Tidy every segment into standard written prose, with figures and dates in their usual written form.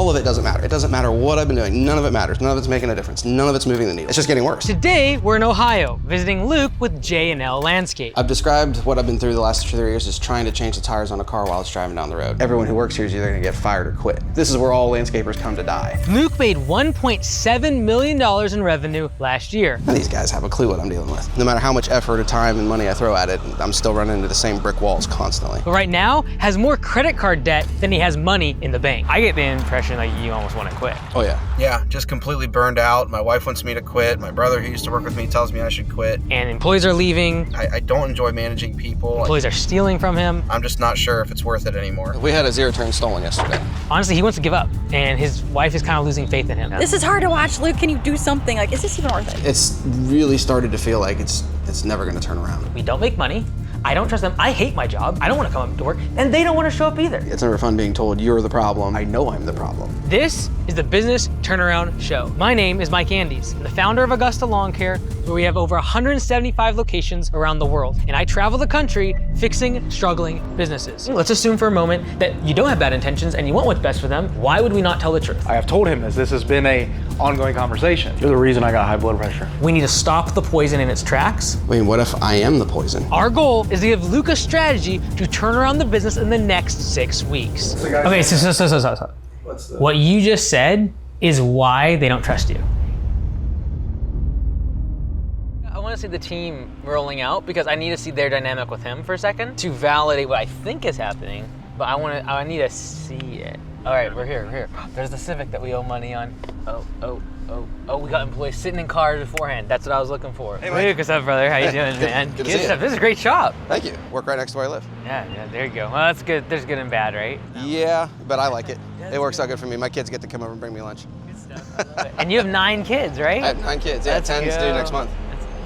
all of it doesn't matter. It doesn't matter what I've been doing. None of it matters. None of it's making a difference. None of it's moving the needle. It's just getting worse. Today, we're in Ohio, visiting Luke with J&L Landscape. I've described what I've been through the last 3 years as trying to change the tires on a car while it's driving down the road. Everyone who works here is either gonna get fired or quit. This is where all landscapers come to die. Luke made $1.7 million in revenue last year. And these guys have a clue what I'm dealing with. No matter how much effort or time and money I throw at it, I'm still running into the same brick walls constantly. But right now, has more credit card debt than he has money in the bank. I get the impression like you almost want to quit. Oh yeah. Yeah, just completely burned out. My wife wants me to quit. My brother who used to work with me tells me I should quit. And employees are leaving. I don't enjoy managing people. Employees are stealing from him. I'm just not sure if it's worth it anymore. We had a zero turn stolen yesterday. Honestly, he wants to give up, and his wife is kind of losing faith in him. This is hard to watch, Luke. Can you do something? Like, is this even worth it? It's really started to feel like it's never gonna turn around. We don't make money. I don't trust them. I hate my job. I don't want to come up to work, and they don't want to show up either. It's never fun being told you're the problem. I know I'm the problem. This is the Business Turnaround Show. My name is Mike Andes. I'm the founder of Augusta Lawn Care, where we have over 175 locations around the world. And I travel the country fixing struggling businesses. Let's assume for a moment that you don't have bad intentions and you want what's best for them. Why would we not tell the truth? I have told him this has been a ongoing conversation. You're the reason I got high blood pressure. We need to stop the poison in its tracks. I mean, what if I am the poison? Our goal is to give Luke a strategy to turn around the business in the next 6 weeks. Okay, so. What you just said is why they don't trust you. I want to see the team rolling out because I need to see their dynamic with him for a second to validate what I think is happening, but I need to see it. All right, we're here. There's the Civic that we owe money on. Oh, we got employees sitting in cars beforehand. That's what I was looking for. Hey, Mike. What's up, brother? How you doing, man? Good to see you. Stuff. This is a great shop. Thank you. Work right next to where I live. Yeah, there you go. Well, that's good. There's good and bad, right? Yeah, but I like it. It works out good for me. My kids get to come over and bring me lunch. Good stuff. I love it. And you have 9 kids, right? I have 9 kids. Yeah, That's 10 is due good. next month.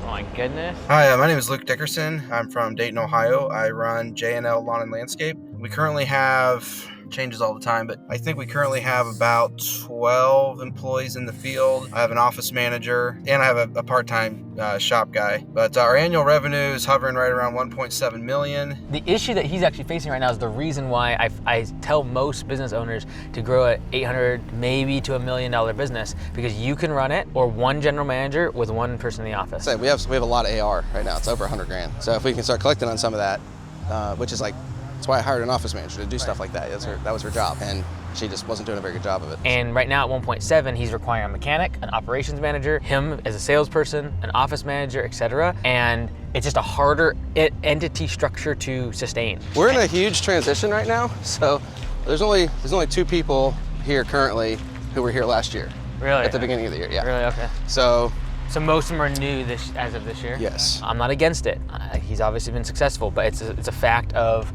Oh my goodness. Hi, my name is Luke Dickerson. I'm from Dayton, Ohio. I run J&L Lawn and Landscape. We currently have, changes all the time, but I think we currently have about 12 employees in the field. I have an office manager and I have a part-time shop guy. But our annual revenue is hovering right around 1.7 million. The issue that he's actually facing right now is the reason why I tell most business owners to grow a $800 maybe to $1 million business, because you can run it, or one general manager with one person in the office. So we have a lot of AR right now. It's over 100 grand. So if we can start collecting on some of that, which is like, that's why I hired an office manager to do stuff like that. That was her job, and she just wasn't doing a very good job of it. And right now at 1.7, he's requiring a mechanic, an operations manager, him as a salesperson, an office manager, etc. And it's just a harder entity structure to sustain. We're in a huge transition right now. So there's only 2 people here currently who were here last year. Really? At the beginning of the year, yeah. Really? Okay. So most of them are new as of this year? Yes. I'm not against it. He's obviously been successful, but it's a fact of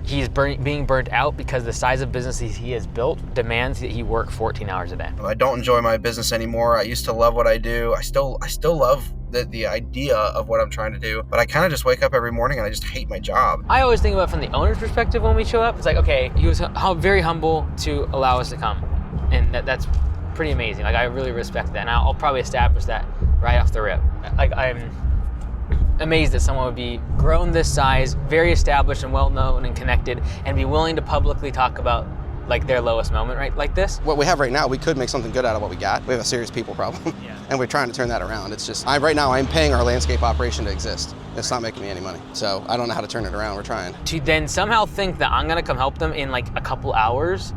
he's being burnt out because the size of business he has built demands that he work 14 hours a day. I don't enjoy my business anymore. I used to love what I do. I still love the idea of what I'm trying to do, but I kind of just wake up every morning and I just hate my job. I always think about it from the owner's perspective when we show up. It's like, okay, he was very humble to allow us to come, and that's pretty amazing. Like, I really respect that, and I'll probably establish that right off the rip. Like, I'm amazed that someone would be grown this size, very established and well-known and connected, and be willing to publicly talk about like their lowest moment, right? Like this. What we have right now, we could make something good out of what we got. We have a serious people problem, and we're trying to turn that around. It's just, right now I'm paying our landscape operation to exist. It's not making me any money. So I don't know how to turn it around. We're trying. To then somehow think that I'm gonna come help them in like a couple hours,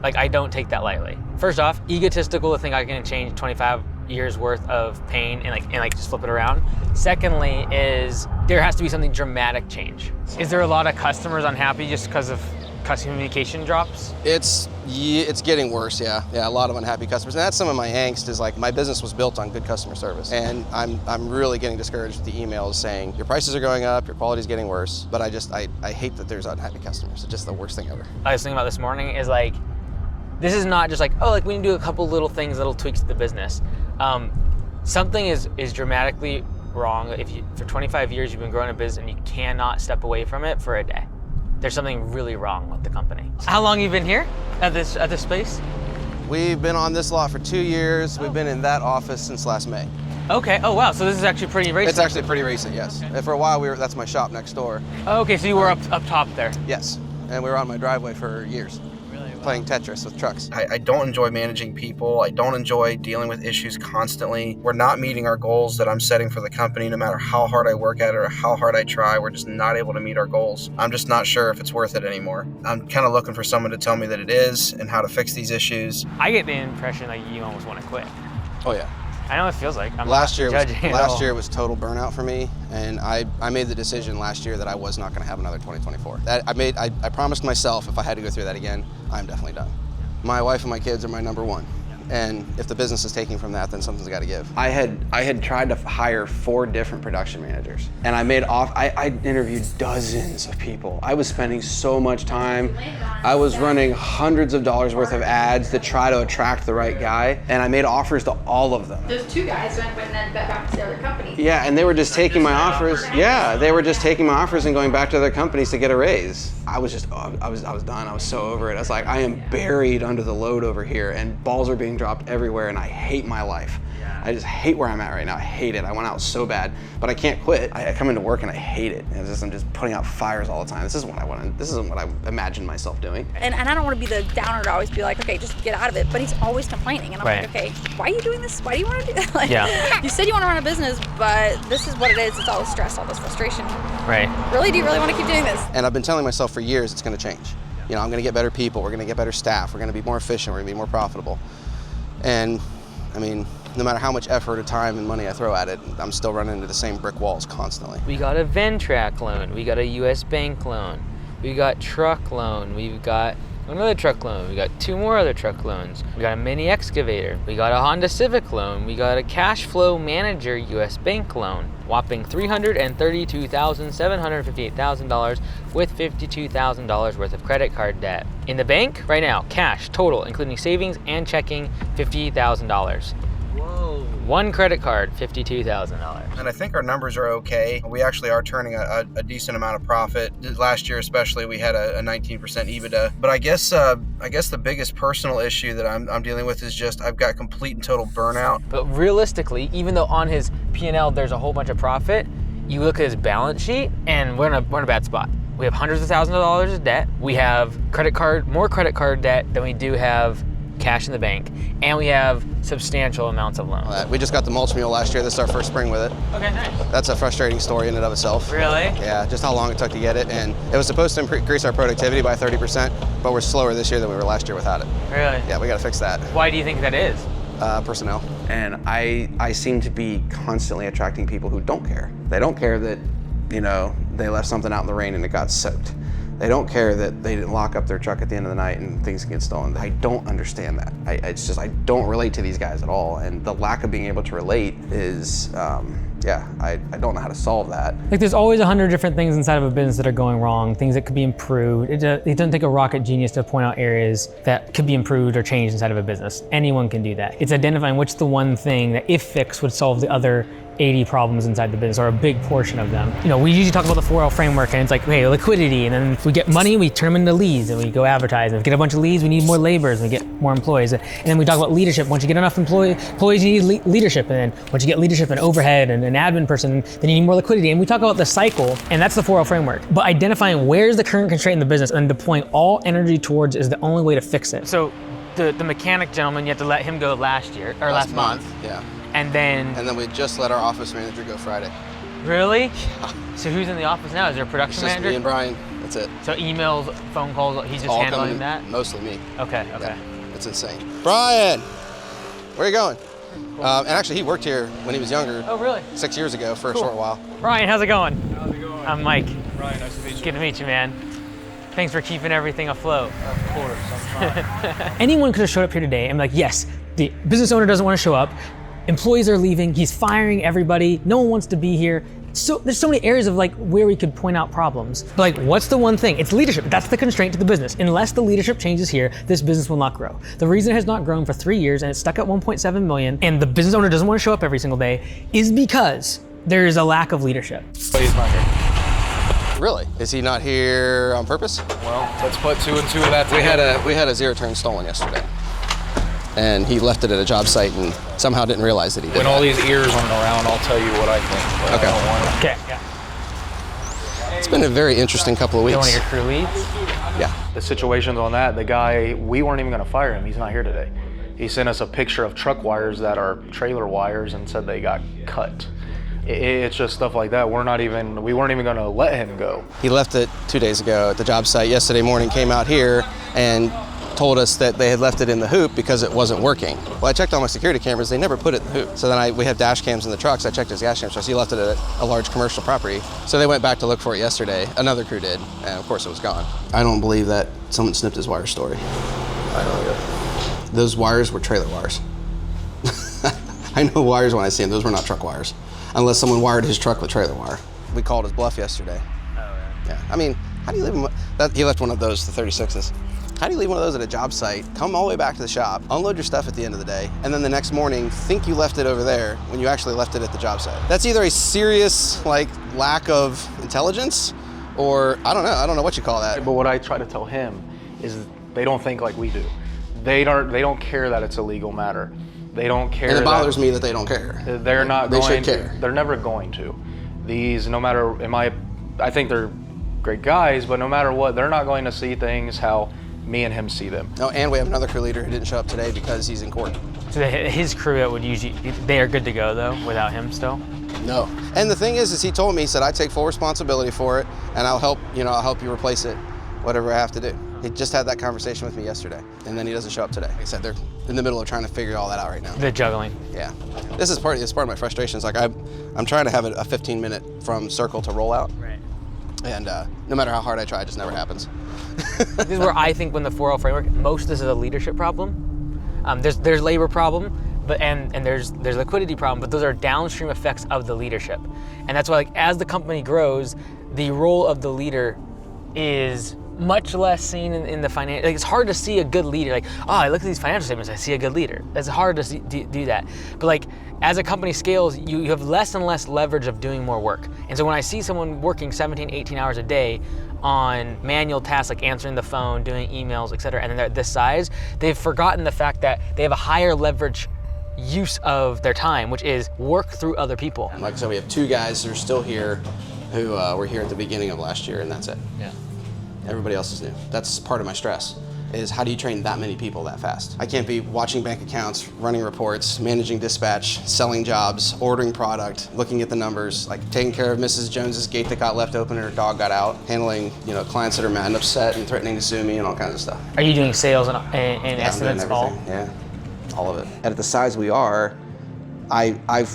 like I don't take that lightly. First off, egotistical to think I can change 25 years worth of pain and just flip it around. Secondly is there has to be something dramatic change. Is there a lot of customers unhappy just because of communication drops? It's getting worse, yeah. Yeah, a lot of unhappy customers. And that's some of my angst is like my business was built on good customer service. And I'm really getting discouraged with the emails saying your prices are going up, your quality's getting worse. But I hate that there's unhappy customers. It's just the worst thing ever. I was thinking about this morning is like, this is not just like, oh, like we need to do a couple little things, little tweaks to the business. Something is dramatically wrong. If for 25 years you've been growing a business and you cannot step away from it for a day, there's something really wrong with the company. How long have you been here at this space? We've been on this lot for 2 years. We've been in that office since last May. Okay. Oh wow. So this is actually pretty recent. It's actually pretty recent, yes. Okay. And for a while that's my shop next door. Okay. So you were up top there. Yes. And we were on my driveway for years. Really? playing Tetris with trucks. I don't enjoy managing people. I don't enjoy dealing with issues constantly. We're not meeting our goals that I'm setting for the company. No matter how hard I work at it or how hard I try, we're just not able to meet our goals. I'm just not sure if it's worth it anymore. I'm kind of looking for someone to tell me that it is and how to fix these issues. I get the impression like you almost want to quit. Oh yeah. I know what it feels like. I'm Last not judging at last all. year was total burnout for me, and I made the decision last year that I was not going to have another 2024. I promised myself if I had to go through that again, I'm definitely done. My wife and my kids are my number one. And if the business is taking from that, then something's got to give. I had tried to hire 4 different production managers, and I interviewed dozens of people. I was spending so much time. I was running hundreds of dollars worth of ads to try to attract the right guy, and I made offers to all of them. Those 2 guys went and then back to the other companies. Yeah, and they were just taking my offers. Yeah, they were just taking my offers and going back to other companies to get a raise. I was done. I was so over it. I was like, I am buried under the load over here, and balls are being dropped everywhere, and I hate my life. I just hate where I'm at right now. I hate it. I went out so bad, but I can't quit. I come into work and I hate it. I'm just putting out fires all the time. This isn't what I want. This isn't what I imagined myself doing. And I don't want to be the downer to always be like, okay, just get out of it. But he's always complaining, and I'm like, okay, why are you doing this? Why do you want to do that? Like, you said you want to run a business, but this is what it is. It's all the stress, all this frustration. Right. Really, do you really want to keep doing this? And I've been telling myself for years it's going to change. You know, I'm going to get better people. We're going to get better staff. We're going to be more efficient. We're going to be more profitable. And I mean, no matter how much effort or time and money I throw at it, I'm still running into the same brick walls constantly. We got a Ventrac loan. We got a U.S. bank loan. We got truck loan. We've got another truck loan. We got 2 more other truck loans. We got a mini excavator. We got a Honda Civic loan. We got a cash flow manager U.S. bank loan, whopping $332,758,000 with $52,000 worth of credit card debt. In the bank right now, cash total, including savings and checking, $50,000. Whoa. 1 credit card, $52,000. And I think our numbers are okay. We actually are turning a decent amount of profit. Last year especially, we had a 19% EBITDA. But I guess the biggest personal issue that I'm dealing with is just I've got complete and total burnout. But realistically, even though on his P&L there's a whole bunch of profit, you look at his balance sheet and we're in a bad spot. We have hundreds of thousands of dollars of debt. We have more credit card debt than we do have cash in the bank, and we have substantial amounts of loans. We just got the mulch mule last year. This is our first spring with it. Okay, nice. That's a frustrating story in and of itself. Really? Yeah, just how long it took to get it, and it was supposed to increase our productivity by 30%, but we're slower this year than we were last year without it. Really? Yeah, we got to fix that. Why do you think that is? Personnel. And I seem to be constantly attracting people who don't care. They don't care that, you know, they left something out in the rain and it got soaked. They don't care that they didn't lock up their truck at the end of the night and things get stolen. I don't understand that. I don't relate to these guys at all. And the lack of being able to relate is, I don't know how to solve that. Like there's always 100 different things inside of a business that are going wrong, things that could be improved. It doesn't take a rocket genius to point out areas that could be improved or changed inside of a business. Anyone can do that. It's identifying what's the one thing that if fixed would solve the other 80 problems inside the business, or a big portion of them. You know, we usually talk about the 4L framework, and it's like, hey, liquidity, and then if we get money, we turn them into leads, and we go advertise. And if we get a bunch of leads, we need more laborers, and we get more employees. And then we talk about leadership. Once you get enough employees, you need leadership. And then once you get leadership and overhead and an admin person, then you need more liquidity. And we talk about the cycle, and that's the 4L framework. But identifying where's the current constraint in the business and deploying all energy towards is the only way to fix it. So the mechanic gentleman, you had to let him go last month. Yeah. And then we just let our office manager go Friday. Really? Yeah. So who's in the office now? Is there a production it's just manager? Me and Brian. That's it. So emails, phone calls, he's just all handling that? Mostly me. Okay. Yeah, it's insane. Brian, where are you going? Cool. And actually, he worked here when he was younger. Oh, really? 6 years ago for a short while. Brian, how's it going? How's it going? I'm Mike. Brian, nice to meet you. Good to meet you, man. Thanks for keeping everything afloat. Of course, I'm trying. Anyone could have showed up here today and be like, yes, the business owner doesn't want to show up. Employees are leaving, he's firing everybody, no one wants to be here. So there's so many areas of like where we could point out problems. But like, what's the one thing? It's leadership. That's the constraint to the business. Unless the leadership changes here, this business will not grow. The reason it has not grown for 3 years and it's stuck at 1.7 million and the business owner doesn't want to show up every single day is because there is a lack of leadership. But he's not here. Really? Is he not here on purpose? Well, let's put 2 and 2 of that together. We had a zero turn stolen yesterday. And he left it at a job site and somehow didn't realize that he did When that. all these ears aren't around, I'll tell you what I think. But Okay. I don't want to. Okay, yeah. It's been a very interesting couple of weeks. One of your crew leads? Yeah. The situations on that, the guy, we weren't even gonna fire him. He's not here today. He sent us a picture of truck wires that are trailer wires and said they got cut. It's just stuff like that. We weren't even gonna let him go. He left it 2 days ago at the job site. Yesterday morning, came out here and told us that they had left it in the hoop because it wasn't working. Well, I checked all my security cameras, they never put it in the hoop. So then we have dash cams in the trucks, I checked his gas cams, so he left it at a large commercial property. So they went back to look for it yesterday, another crew did, and of course it was gone. I don't believe that someone snipped his wire story. I don't either. Those wires were trailer wires. I know wires when I see them, those were not truck wires. Unless someone wired his truck with trailer wire. We called his bluff yesterday. Yeah, I mean, how do you leave him? He left one of those, the 36s. How do you leave one of those at a job site, come all the way back to the shop, unload your stuff at the end of the day, and then the next morning think you left it over there when you actually left it at the job site? That's either a serious lack of intelligence, or I don't know what you call that. But what I try to tell him is they don't think like we do. They don't care that it's a legal matter. They don't care. And it bothers me that they don't care. They're not going to. They should care. They're never going to. These, no matter, I think they're great guys, but no matter what, they're not going to see things how me and him see them. Oh, and we have another crew leader who didn't show up today because he's in court. So his crew that would usually, they are good to go though, without him still? No. And the thing is he told me, he said, I take full responsibility for it and I'll help you replace it, whatever I have to do. He just had that conversation with me yesterday, and then he doesn't show up today. Like I said, they're in the middle of trying to figure all that out right now. They're juggling. Yeah. This is part of my frustration. It's like I'm trying to have a 15-minute from circle to roll out. Right. And no matter how hard I try, it just never happens. This is where I think when the 4L framework, most of this is a leadership problem. There's labor problem, but and there's liquidity problem, but those are downstream effects of the leadership. And that's why as the company grows, the role of the leader is much less seen in the financial. It's hard to see a good leader. I look at these financial statements, I see a good leader. It's hard to do that. But as a company scales, you have less and less leverage of doing more work. And so when I see someone working 17, 18 hours a day on manual tasks like answering the phone, doing emails, et cetera, and then they're this size, they've forgotten the fact that they have a higher leverage use of their time, which is work through other people. Like I said, we have 2 guys who are still here who were here at the beginning of last year, and that's it. Yeah. Everybody else is new. That's part of my stress, is how do you train that many people that fast? I can't be watching bank accounts, running reports, managing dispatch, selling jobs, ordering product, looking at the numbers, taking care of Mrs. Jones's gate that got left open and her dog got out, handling clients that are mad and upset and threatening to sue me and all kinds of stuff. Are you doing sales and Yeah, estimates I'm doing all? everything. Yeah, all of it. And at the size we are, I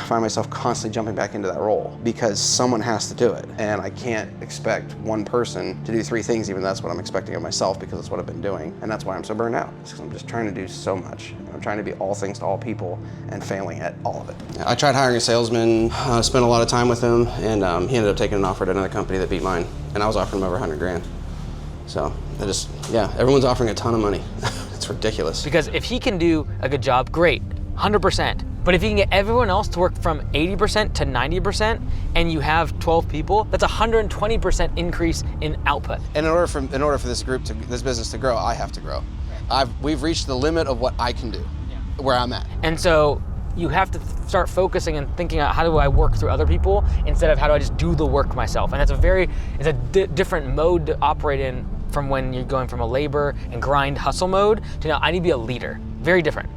find myself constantly jumping back into that role because someone has to do it. And I can't expect one person to do 3 things, even though that's what I'm expecting of myself because that's what I've been doing. And that's why I'm so burned out. It's because I'm just trying to do so much. I'm trying to be all things to all people and failing at all of it. I tried hiring a salesman, spent a lot of time with him, and he ended up taking an offer at another company that beat mine. And I was offering him over 100 grand. So everyone's offering a ton of money. It's ridiculous. Because if he can do a good job, great, 100%. But if you can get everyone else to work from 80% to 90% and you have 12 people, that's 120% increase in output. And in order for this business to grow, I have to grow. We've reached the limit of what I can do, where I'm at. And so you have to start focusing and thinking out how do I work through other people instead of how do I just do the work myself. And that's a different mode to operate in from when you're going from a labor and grind hustle mode to now I need to be a leader. Very different.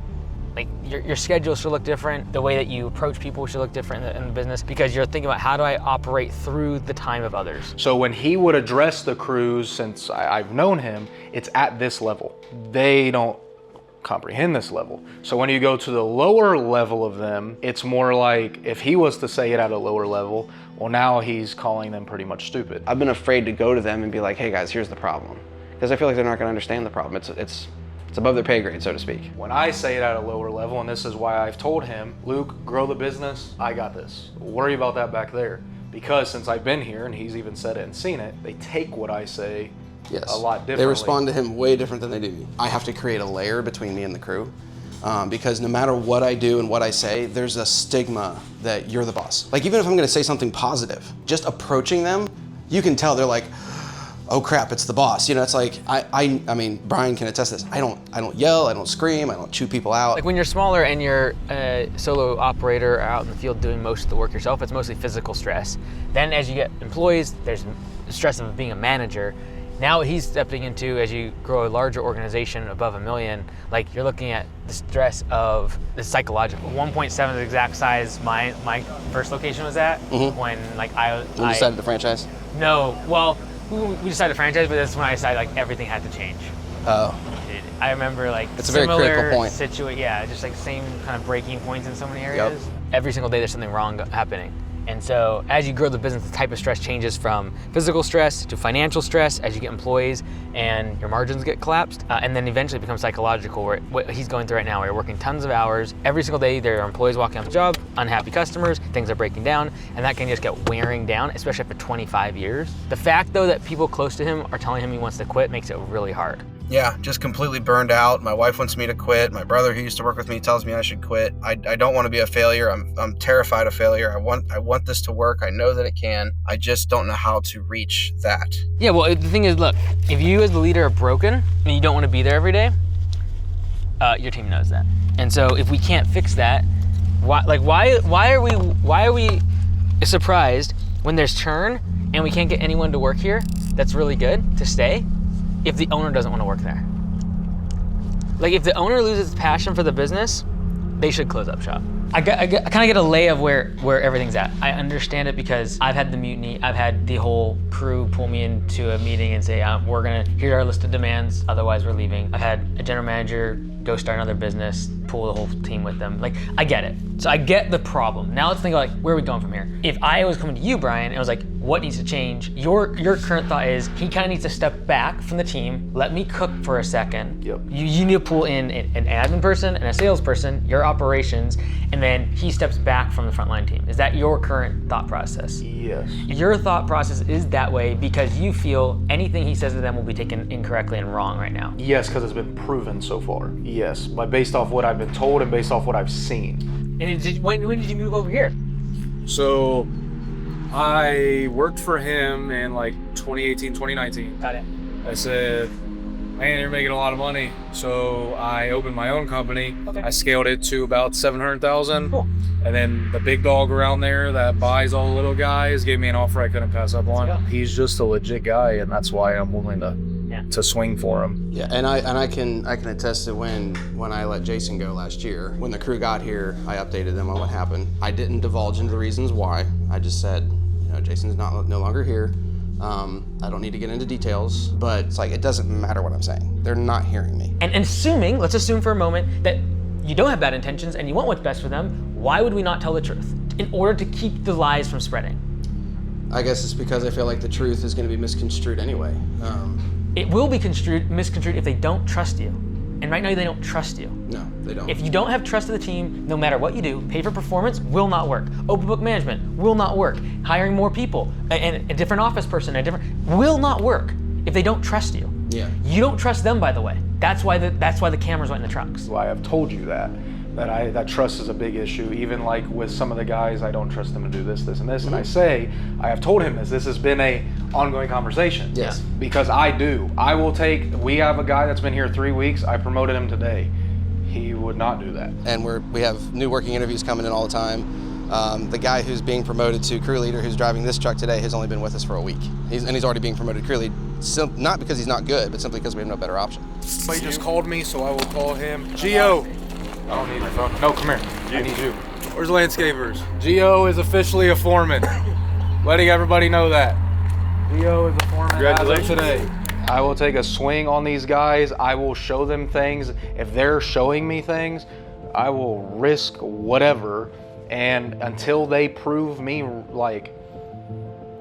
Your schedule should look different. The way that you approach people should look different in the business because you're thinking about how do I operate through the time of others. So when he would address the crews, since I've known him, it's at this level. They don't comprehend this level. So when you go to the lower level of them, it's more like if he was to say it at a lower level, well, now he's calling them pretty much stupid. I've been afraid to go to them and be like, hey guys, here's the problem. Because I feel like they're not gonna understand the problem. It's above their pay grade, so to speak. When I say it at a lower level, and this is why I've told him, Luke, grow the business, I got this. Worry about that back there. Because since I've been here, and he's even said it and seen it, they take what I say a lot differently. They respond to him way different than they do me. I have to create a layer between me and the crew. Because no matter what I do and what I say, there's a stigma that you're the boss. Even if I'm gonna say something positive, just approaching them, you can tell they're like, oh crap, it's the boss. You know, it's like, I mean, Brian can attest this. I don't yell, I don't scream, I don't chew people out. Like when you're smaller and you're a solo operator out in the field doing most of the work yourself, it's mostly physical stress. Then as you get employees, there's the stress of being a manager. Now what he's stepping into, as you grow a larger organization above 1 million, like you're looking at the stress of the psychological. 1.7 is the exact size my first location was at when like I decided to franchise? No, well, we decided to franchise, but that's when I decided like everything had to change. Oh. I remember like it's a very critical point. Yeah, just like same kind of breaking points in so many areas. Yep. Every single day there's something wrong happening. And so as you grow the business, the type of stress changes from physical stress to financial stress as you get employees and your margins get collapsed. And then eventually it becomes psychological, where what he's going through right now, where you're working tons of hours. Every single day there are employees walking off the job, unhappy customers, things are breaking down, and that can just get wearing down, especially after 25 years. The fact though that people close to him are telling him he wants to quit makes it really hard. Yeah, just completely burned out. My wife wants me to quit. My brother, who used to work with me, tells me I should quit. I don't want to be a failure. I'm terrified of failure. I want this to work. I know that it can. I just don't know how to reach that. Yeah, well, the thing is, look, if you as the leader are broken and you don't want to be there every day, your team knows that. And so if we can't fix that, why are we surprised when there's churn and we can't get anyone to work here that's really good to stay? If the owner doesn't want to work there. Like if the owner loses passion for the business, they should close up shop. I kind of get a lay of where everything's at. I understand it because I've had the mutiny. I've had the whole crew pull me into a meeting and say, here's our list of demands, otherwise we're leaving. I've had a general manager go start another business, pull the whole team with them. Like, I get it. So I get the problem. Now let's think about like, where are we going from here? If I was coming to you, Brian, and I was like, what needs to change? Your current thought is he kind of needs to step back from the team, let me cook for a second. Yep. You need to pull in an admin person and a salesperson, your operations, and then he steps back from the frontline team. Is that your current thought process? Yes. Your thought process is that way because you feel anything he says to them will be taken incorrectly and wrong right now. Yes, because it's been proven so far. Yes, but based off what I've been told and based off what I've seen. And when did you move over here? So I worked for him in like 2018, 2019. Got it. I said, man, you're making a lot of money. So I opened my own company. Okay. I scaled it to about 700,000. Cool. And then the big dog around there that buys all the little guys gave me an offer I couldn't pass up on. He's just a legit guy, and that's why I'm willing to swing for him. Yeah, and I can attest to when I let Jason go last year. When the crew got here, I updated them on what happened. I didn't divulge into the reasons why. I just said, Jason's no longer here. I don't need to get into details, but it's like, it doesn't matter what I'm saying. They're not hearing me. And let's assume for a moment that you don't have bad intentions and you want what's best for them, why would we not tell the truth? In order to keep the lies from spreading. I guess it's because I feel like the truth is going to be misconstrued anyway. It will be misconstrued if they don't trust you. And right now they don't trust you. No, they don't. If you don't have trust of the team, no matter what you do, pay for performance will not work. Open book management will not work. Hiring more people and a different office person, will not work if they don't trust you. Yeah. You don't trust them, by the way. That's why the cameras went in the trucks. Why I've told you that that trust is a big issue. Even like with some of the guys, I don't trust them to do this, this, and this. And I have told him this. This has been a ongoing conversation. Yes. Because I do. We have a guy that's been here 3 weeks. I promoted him today. He would not do that. And we have new working interviews coming in all the time. The guy who's being promoted to crew leader, who's driving this truck today, has only been with us for a week. He's already being promoted to crew lead, not because he's not good, but simply because we have no better option. Somebody just called me, so I will call him. Gio. I don't need your phone. No, come here. I need you. Where's landscapers? Gio is officially a foreman. Letting everybody know that. Gio is a foreman. Congratulations. As of today. I will take a swing on these guys. I will show them things. If they're showing me things, I will risk whatever. And until they prove me like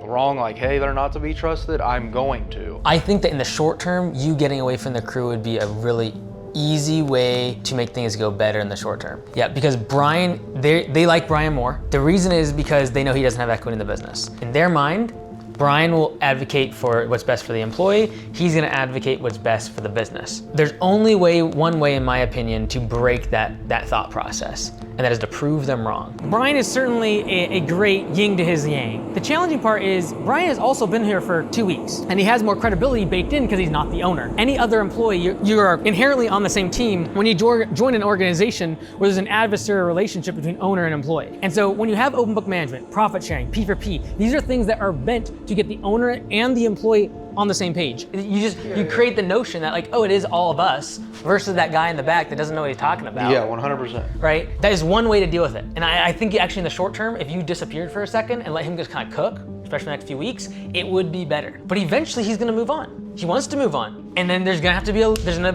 wrong, like, hey, they're not to be trusted, I'm going to. I think that in the short term, you getting away from the crew would be a really easy way to make things go better in the short term. Yeah, because Brian, they like Brian more. The reason is because they know he doesn't have equity in the business. In their mind, Brian will advocate for what's best for the employee. He's gonna advocate what's best for the business. There's only one way, in my opinion, to break that thought process, and that is to prove them wrong. Brian is certainly a great yin to his yang. The challenging part is Brian has also been here for 2 weeks, and he has more credibility baked in because he's not the owner. Any other employee, you are inherently on the same team when you join an organization where there's an adversarial relationship between owner and employee. And so when you have open book management, profit sharing, P4P, these are things that are meant to get the owner and the employee on the same page. You create the notion that like, oh, it is all of us versus that guy in the back that doesn't know what he's talking about. Yeah, 100%. Right? That is one way to deal with it. And I think actually in the short term, if you disappeared for a second and let him just kind of cook, especially the next few weeks, it would be better. But eventually he's gonna move on. He wants to move on. And then there's gonna be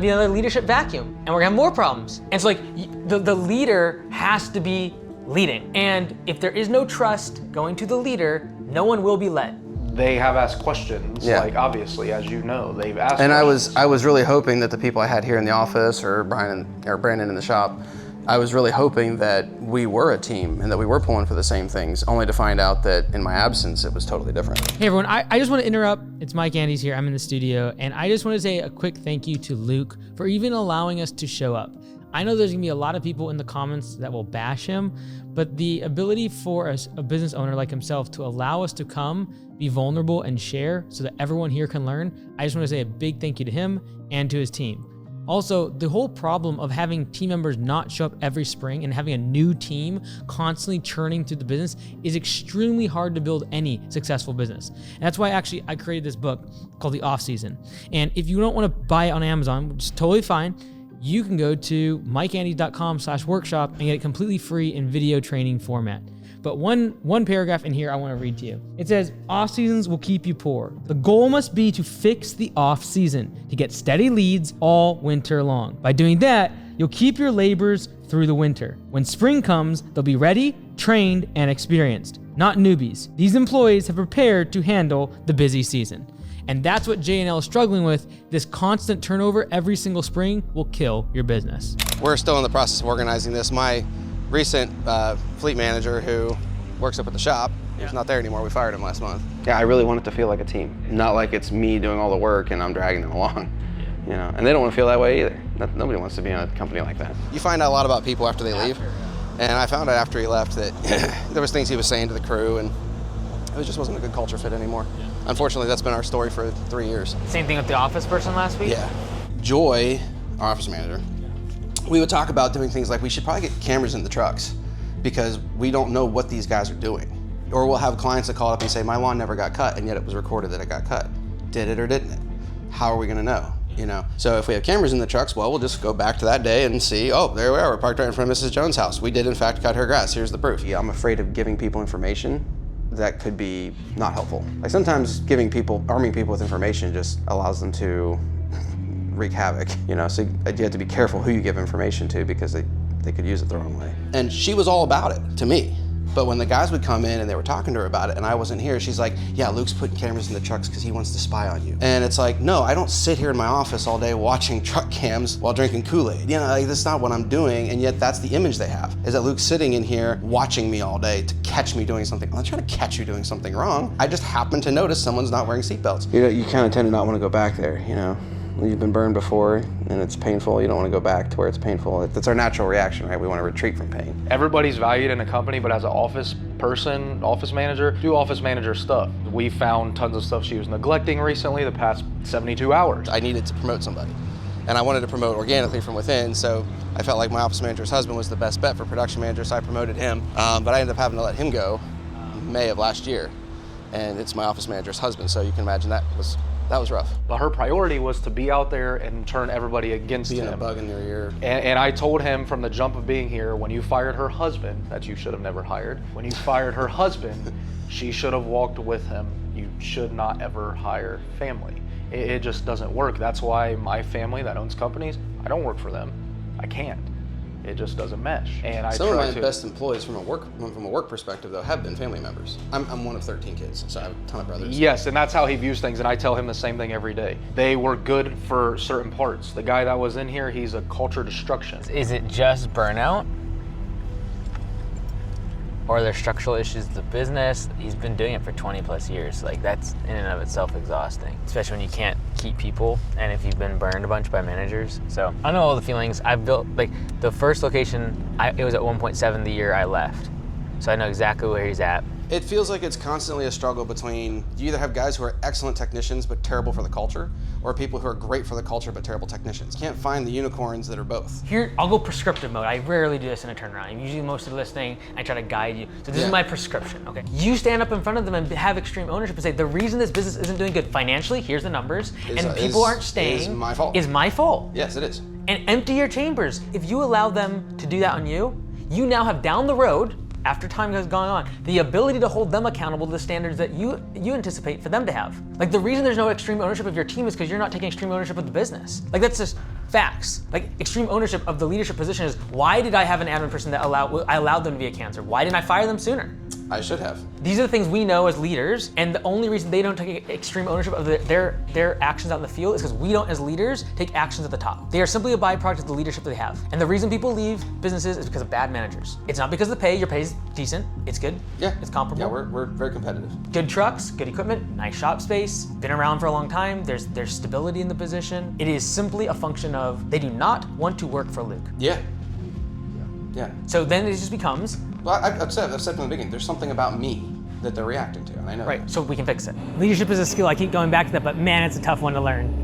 another leadership vacuum, and we're gonna have more problems. And so like, the leader has to be leading. And if there is no trust going to the leader, no one will be led. They have asked questions, like obviously, as you know, they've asked And questions. I was really hoping that the people I had here in the office or Brandon in the shop, I was really hoping that we were a team and that we were pulling for the same things, only to find out that in my absence, it was totally different. Hey everyone, I just want to interrupt. It's Mike Andes here, I'm in the studio, and I just want to say a quick thank you to Luke for even allowing us to show up. I know there's gonna be a lot of people in the comments that will bash him, but the ability for a business owner like himself to allow us to come, be vulnerable and share so that everyone here can learn, I just want to say a big thank you to him and to his team. Also, the whole problem of having team members not show up every spring and having a new team constantly churning through the business is extremely hard to build any successful business. And that's why actually I created this book called The Off Season. And if you don't want to buy it on Amazon, which is totally fine, you can go to mikeandes.com/workshop and get it completely free in video training format. But one paragraph in here I want to read to you. It says, off seasons will keep you poor. The goal must be to fix the off season, to get steady leads all winter long. By doing that, you'll keep your laborers through the winter. When spring comes, they'll be ready, trained, and experienced, not newbies. These employees have prepared to handle the busy season. And that's what J&L is struggling with. This constant turnover every single spring will kill your business. We're still in the process of organizing this. My recent fleet manager who works up at the shop, he's not there anymore. We fired him last month. Yeah, I really want it to feel like a team, not like it's me doing all the work and I'm dragging them along. You know, and they don't want to feel that way either. Nobody wants to be in a company like that. You find out a lot about people after they leave, and I found out after he left that there was things he was saying to the crew, and it just wasn't a good culture fit anymore. Yeah. Unfortunately, that's been our story for 3 years. Same thing with the office person last week? Yeah. Joy, our office manager, we would talk about doing things like we should probably get cameras in the trucks because we don't know what these guys are doing. Or we'll have clients that call up and say, my lawn never got cut, and yet it was recorded that it got cut. Did it or didn't it? How are we gonna know? You know, so if we have cameras in the trucks, well, we'll just go back to that day and see, oh, there we are, we're parked right in front of Mrs. Jones' house. We did in fact cut her grass, here's the proof. Yeah, I'm afraid of giving people information that could be not helpful. Like sometimes arming people with information just allows them to wreak havoc, you know, so you have to be careful who you give information to because they could use it the wrong way. And she was all about it to me. But when the guys would come in and they were talking to her about it and I wasn't here, she's like, yeah, Luke's putting cameras in the trucks because he wants to spy on you. And it's like, no, I don't sit here in my office all day watching truck cams while drinking Kool-Aid. You know, like, that's not what I'm doing, and yet that's the image they have, is that Luke's sitting in here watching me all day to catch me doing something. I'm not trying to catch you doing something wrong. I just happen to notice someone's not wearing seatbelts. You know, you kind of tend to not want to go back there, you know. You've been burned before and it's painful, you don't want to go back to where it's painful. That's our natural reaction, right? We want to retreat from pain. Everybody's valued in a company, but as an office person, office manager, do office manager stuff. We found tons of stuff she was neglecting recently, the past 72 hours. I needed to promote somebody, and I wanted to promote organically from within, so I felt like my office manager's husband was the best bet for production manager, so I promoted him. But I ended up having to let him go in May of last year, and it's my office manager's husband, so you can imagine that was rough. But her priority was to be out there and turn everybody against him. Being a bug in their ear. And I told him from the jump of being here, when you fired her husband, that you should have never hired, when you fired her husband, she should have walked with him. You should not ever hire family. It just doesn't work. That's why my family that owns companies, I don't work for them. I can't. It just doesn't mesh. And Some of my best employees from a work perspective though have been family members. I'm one of 13 kids, so I have a ton of brothers. Yes, and that's how he views things, and I tell him the same thing every day. They were good for certain parts. The guy that was in here, he's a culture destruction. Is it just burnout? or there's structural issues with the business. He's been doing it for 20 plus years. Like that's in and of itself exhausting, especially when you can't keep people and if you've been burned a bunch by managers. So I know all the feelings. I've built, like the first location, it was at 1.7 the year I left. So I know exactly where he's at. It feels like it's constantly a struggle between, you either have guys who are excellent technicians but terrible for the culture, or people who are great for the culture but terrible technicians. Can't find the unicorns that are both. Here, I'll go prescriptive mode. I rarely do this in a turnaround. I'm usually most of the listening, I try to guide you. So this is my prescription, okay? You stand up in front of them and have extreme ownership and say, the reason this business isn't doing good financially, here's the numbers, and people aren't staying, is my fault. Is my fault. Yes, it is. And empty your chambers. If you allow them to do that on you, you now have down the road, after time has gone on, the ability to hold them accountable to the standards that you anticipate for them to have. Like the reason there's no extreme ownership of your team is because you're not taking extreme ownership of the business. Like that's just facts. Like extreme ownership of the leadership position is, why did I have an admin person that I allowed them to be a cancer? Why didn't I fire them sooner? I should have. These are the things we know as leaders, and the only reason they don't take extreme ownership of their actions out in the field is because we don't, as leaders, take actions at the top. They are simply a byproduct of the leadership that they have. And the reason people leave businesses is because of bad managers. It's not because of the pay. Your pay is decent. It's good. Yeah. It's comparable. Yeah, we're very competitive. Good trucks, good equipment, nice shop space, been around for a long time. There's stability in the position. It is simply a function of they do not want to work for Luke. Yeah. Yeah. So then it just becomes, Well, I've said from the beginning, there's something about me that they're reacting to, and I know right, that. so we can fix it. Leadership is a skill, I keep going back to that, but man, it's a tough one to learn.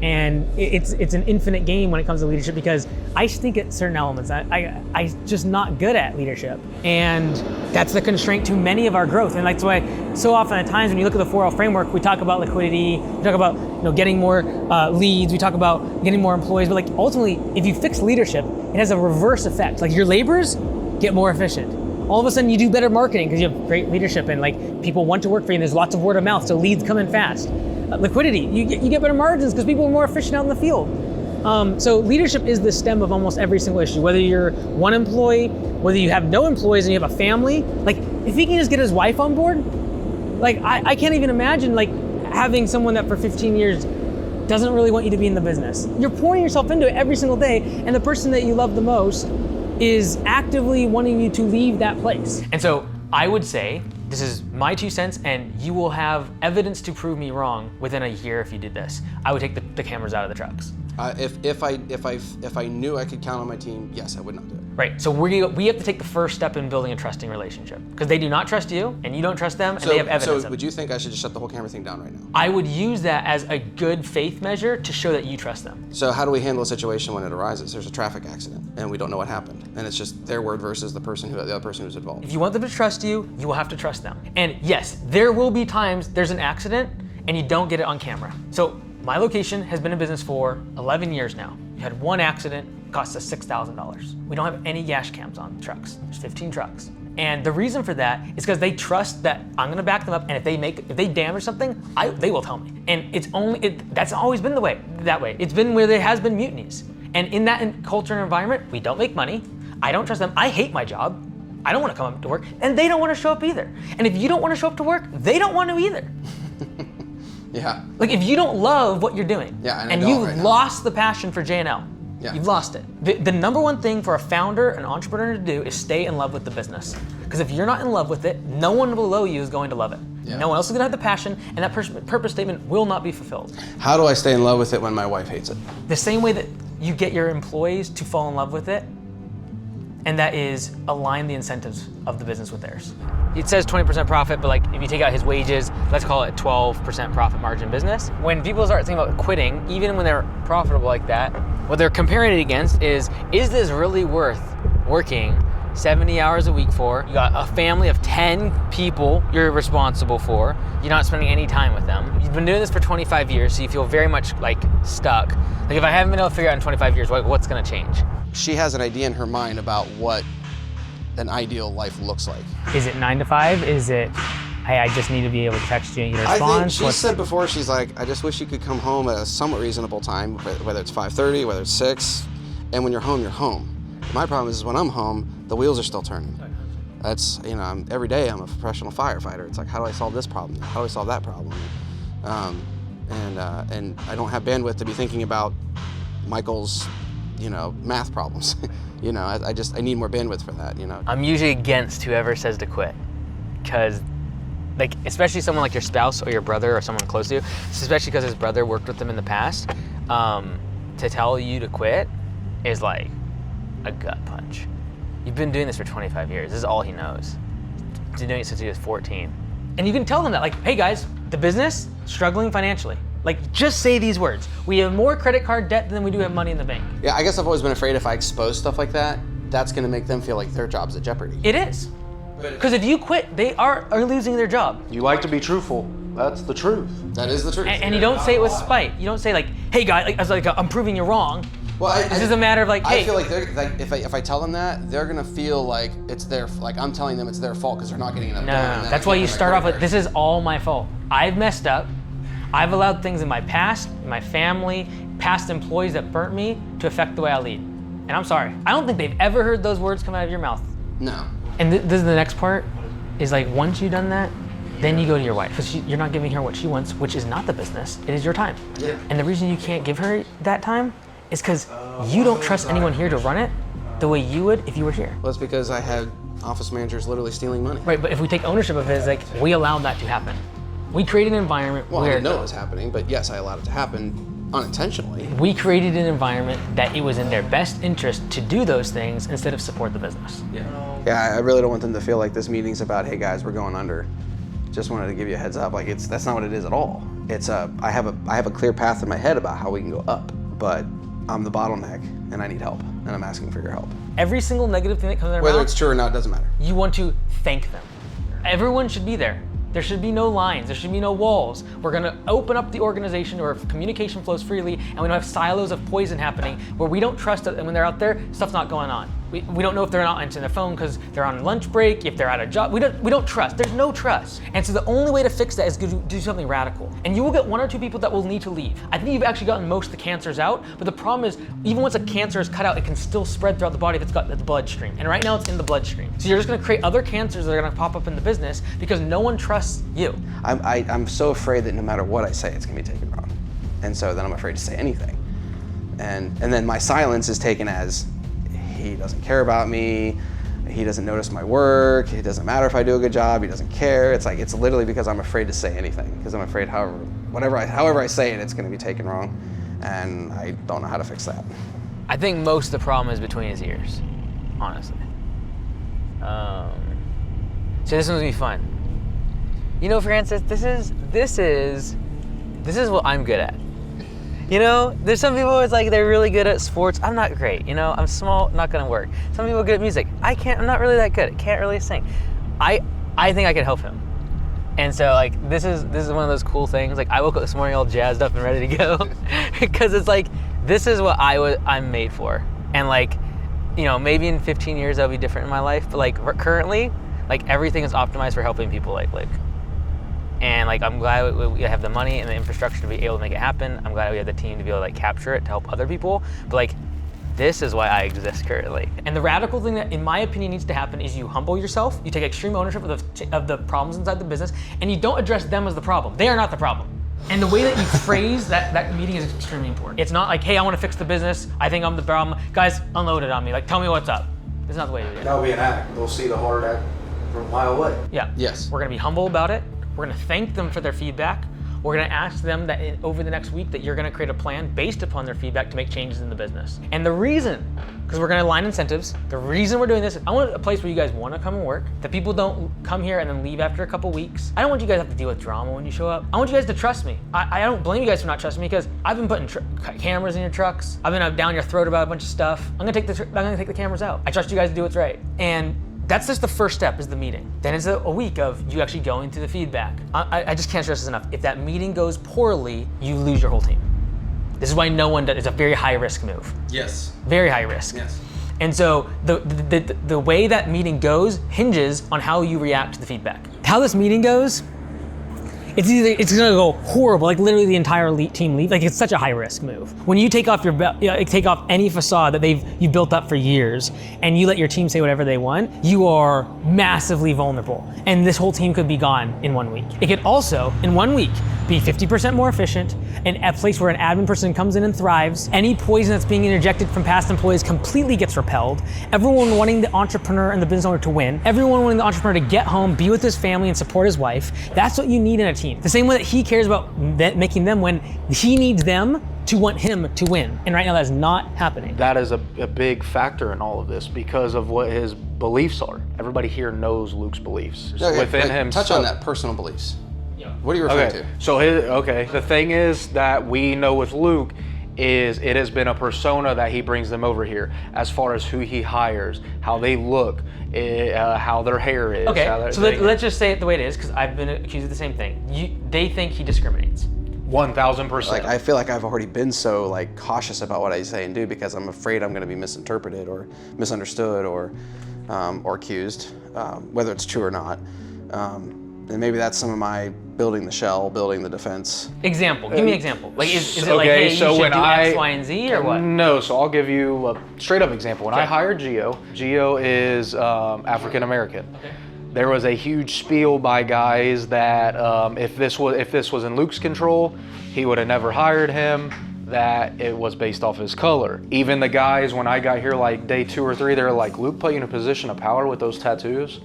And it's an infinite game when it comes to leadership because I stink at certain elements. I'm just not good at leadership. And that's the constraint to many of our growth. And that's why so often at times when you look at the 4L framework, we talk about liquidity, we talk about getting more leads, we talk about getting more employees, but like ultimately, if you fix leadership, it has a reverse effect. Like your laborers get more efficient. All of a sudden you do better marketing because you have great leadership and like people want to work for you and there's lots of word of mouth, so leads come in fast. Liquidity, you get better margins because people are more efficient out in the field. So leadership is the stem of almost every single issue, whether you're one employee, whether you have no employees and you have a family. Like if he can just get his wife on board, like I can't even imagine like having someone that for 15 years doesn't really want you to be in the business. You're pouring yourself into it every single day, and the person that you love the most is actively wanting you to leave that place. And so I would say, this is my 2 cents, and you will have evidence to prove me wrong within a year if you did this. I would take the cameras out of the trucks. If I knew I could count on my team, yes, I would not do it. Right, so we have to take the first step in building a trusting relationship because they do not trust you and you don't trust them and they have evidence. So would you think I should just shut the whole camera thing down right now? I would use that as a good faith measure to show that you trust them. So how do we handle a situation when it arises? There's a traffic accident and we don't know what happened, and it's just their word versus the other person who's involved. If you want them to trust you, you will have to trust them. And yes, there will be times there's an accident and you don't get it on camera. So my location has been in business for 11 years now. We had one accident, cost us $6,000. We don't have any dash cams on the trucks. There's 15 trucks. And the reason for that is because they trust that I'm gonna back them up, and if they damage something, they will tell me. And that's always been that way. It's been where there has been mutinies. And in that culture and environment, we don't make money. I don't trust them. I hate my job. I don't want to come up to work, and they don't want to show up either. And if you don't want to show up to work, they don't want to either. Yeah. Like if you don't love what you're doing, and you've lost the passion for J&L, you've lost it. The number one thing for a founder, an entrepreneur to do is stay in love with the business. Because if you're not in love with it, no one below you is going to love it. Yeah. No one else is gonna have the passion, and that purpose statement will not be fulfilled. How do I stay in love with it when my wife hates it? The same way that you get your employees to fall in love with it, and that is align the incentives of the business with theirs. It says 20% profit, but like if you take out his wages, let's call it 12% profit margin business. When people start thinking about quitting, even when they're profitable like that, what they're comparing it against is this really worth working 70 hours a week for? You got a family of 10 people you're responsible for. You're not spending any time with them. You've been doing this for 25 years, so you feel very much like stuck. Like if I haven't been able to figure out in 25 years, what's gonna change? She has an idea in her mind about what an ideal life looks like. Is it 9 to 5? Is it, hey, I just need to be able to text you and get a response? I think she said before, she's like, I just wish you could come home at a somewhat reasonable time, whether it's 5:30, whether it's 6, and when you're home, you're home. My problem is when I'm home, the wheels are still turning. That's, every day I'm a professional firefighter. It's like, how do I solve this problem? How do I solve that problem? And I don't have bandwidth to be thinking about Michael's math problems. I need more bandwidth for that, I'm usually against whoever says to quit, because like, especially someone like your spouse or your brother or someone close to you, especially because his brother worked with them in the past, to tell you to quit is like a gut punch. You've been doing this for 25 years. This is all he knows. He's been doing it since he was 14. And you can tell them that, like, hey guys, the business, struggling financially. Like, just say these words. We have more credit card debt than we do have money in the bank. Yeah, I guess I've always been afraid if I expose stuff like that, that's gonna make them feel like their job's at jeopardy. It is. Because if you quit, they are losing their job. You like to be truthful. That's the truth. That is the truth. And you don't say it with spite. You don't say like, hey guys, I'm proving you wrong. Well, this is a matter of like, hey. I feel like they're like, if I tell them that, they're gonna feel like it's their, like I'm telling them it's their fault because they're not getting enough done. No. That's why you start off with, this is all my fault. I've messed up. I've allowed things in my past, in my family, past employees that burnt me to affect the way I lead. And I'm sorry. I don't think they've ever heard those words come out of your mouth. No. And this is the next part, is like, once you've done that, then you go to your wife, because you're not giving her what she wants, which is not the business, it is your time. Yeah. And the reason you can't give her that time is because you don't trust anyone here to run it the way you would if you were here. Well, it's because I had office managers literally stealing money. Right, but if we take ownership of it, it's like, we allowed that to happen. We created an environment Well, where— I didn't know it was happening, but yes, I allowed it to happen unintentionally. We created an environment that it was in their best interest to do those things instead of support the business. Yeah, I really don't want them to feel like this meeting's about, hey guys, we're going under. Just wanted to give you a heads up. Like that's not what it is at all. It's I have a clear path in my head about how we can go up, but I'm the bottleneck and I need help, and I'm asking for your help. Every single negative thing that comes in their Whether mouth, it's true or not, doesn't matter. you want to thank them. Everyone should be there. There should be no lines, there should be no walls. We're gonna open up the organization where communication flows freely and we don't have silos of poison happening where we don't trust that when they're out there, stuff's not going on. We don't know if they're not answering their phone because they're on lunch break, if they're at a job. We don't trust, there's no trust. And so the only way to fix that is to do something radical. And you will get one or two people that will need to leave. I think you've actually gotten most of the cancers out, but the problem is, even once a cancer is cut out, it can still spread throughout the body if it's got the bloodstream. And right now it's in the bloodstream. So you're just gonna create other cancers that are gonna pop up in the business because no one trusts you. I'm so afraid that no matter what I say, it's gonna be taken wrong. And so then I'm afraid to say anything. And then my silence is taken as, he doesn't care about me, he doesn't notice my work, it doesn't matter if I do a good job, he doesn't care. It's like, it's literally because I'm afraid to say anything, because I'm afraid however I say it, it's gonna be taken wrong, and I don't know how to fix that. I think most of the problem is between his ears, honestly. So this one's gonna be fun. You know, Francis, this is what I'm good at. You know, there's some people it's like they're really good at sports. I'm not great, you know, I'm small, not gonna work. Some people are good at music. I'm not really that good, can't really sing. I think I can help him. And so like, this is one of those cool things. Like I woke up this morning all jazzed up and ready to go because it's like, this is what I'm made for. And like, you know, maybe in 15 years that'll be different in my life, but like currently, like everything is optimized for helping people like Luke. And like, I'm glad we have the money and the infrastructure to be able to make it happen. I'm glad we have the team to be able to like capture it to help other people. But like, this is why I exist currently. And the radical thing that, in my opinion, needs to happen is you humble yourself, you take extreme ownership of the problems inside the business, and you don't address them as the problem. They are not the problem. And the way that you phrase that meeting is extremely important. It's not like, hey, I want to fix the business, I think I'm the problem. Guys, unload it on me, like tell me what's up. This is not the way to do it. That'll be an act. They'll see the hard act from a mile away. Yeah. Yes. We're gonna be humble about it. We're gonna thank them for their feedback. We're gonna ask them that over the next week that you're gonna create a plan based upon their feedback to make changes in the business. And the reason, because we're gonna align incentives, the reason we're doing this, I want a place where you guys wanna come and work, that people don't come here and then leave after a couple weeks. I don't want you guys to have to deal with drama when you show up. I want you guys to trust me. I don't blame you guys for not trusting me because I've been putting cameras in your trucks. I've been down your throat about a bunch of stuff. I'm gonna take the cameras out. I trust you guys to do what's right. And that's just the first step, is the meeting. Then it's a week of you actually going through the feedback. I just can't stress this enough. If that meeting goes poorly, you lose your whole team. This is why no one does. It's a very high risk move. Yes. Very high risk. Yes. And so the way that meeting goes hinges on how you react to the feedback. How this meeting goes it's gonna go horrible, like literally the entire team leave. Like it's such a high risk move. When you take off take off any facade that you built up for years, and you let your team say whatever they want, you are massively vulnerable. And this whole team could be gone in 1 week. It could also, in 1 week, be 50% more efficient, and a place where an admin person comes in and thrives. Any poison that's being interjected from past employees completely gets repelled. Everyone wanting the entrepreneur and the business owner to win. Everyone wanting the entrepreneur to get home, be with his family, and support his wife. That's what you need in a team. The same way that he cares about making them win, he needs them to want him to win. And right now that's not happening. That is a big factor in all of this because of what his beliefs are. Everybody here knows Luke's beliefs. Okay, within him. Touch on that, personal beliefs. What are you referring to? So the thing is that we know with Luke is it has been a persona that he brings them over here as far as who he hires, how they look, how their hair is. Okay, so let's just say it the way it is, because I've been accused of the same thing. They think he discriminates. 1,000%. Like I feel like I've already been so like cautious about what I say and do because I'm afraid I'm going to be misinterpreted or misunderstood or accused, whether it's true or not. And maybe that's some of my building the shell, building the defense. Example, give me an example. Like is it okay, like, hey, so you should when do X, Y, and Z, or what? No, so I'll give you a straight up example. When I hired Gio is African American. Okay. There was a huge spiel by guys that if this was in Luke's control, he would have never hired him, that it was based off his color. Even the guys, when I got here like day 2 or 3, they're like, Luke put you in a position of power with those tattoos.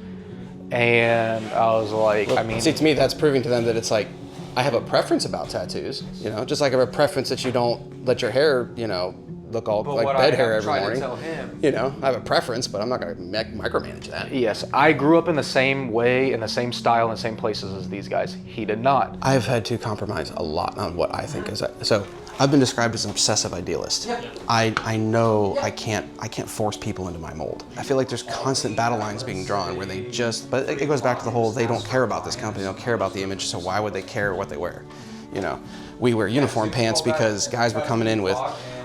And I was like, well, see, to me, that's proving to them that it's like, I have a preference about tattoos, you know, just like I have a preference that you don't let your hair, you know, look all like bed hair every morning. To tell him, you know, I have a preference, but I'm not going to micromanage that. Yes, I grew up in the same way, in the same style, in the same places as these guys. He did not. I've had to compromise a lot on what I think is so. I've been described as an obsessive idealist. I know I can't force people into my mold. I feel like there's constant battle lines being drawn where they just, but it goes back to the whole, they don't care about this company, they don't care about the image, so why would they care what they wear? You know, we wear uniform pants because guys were coming in with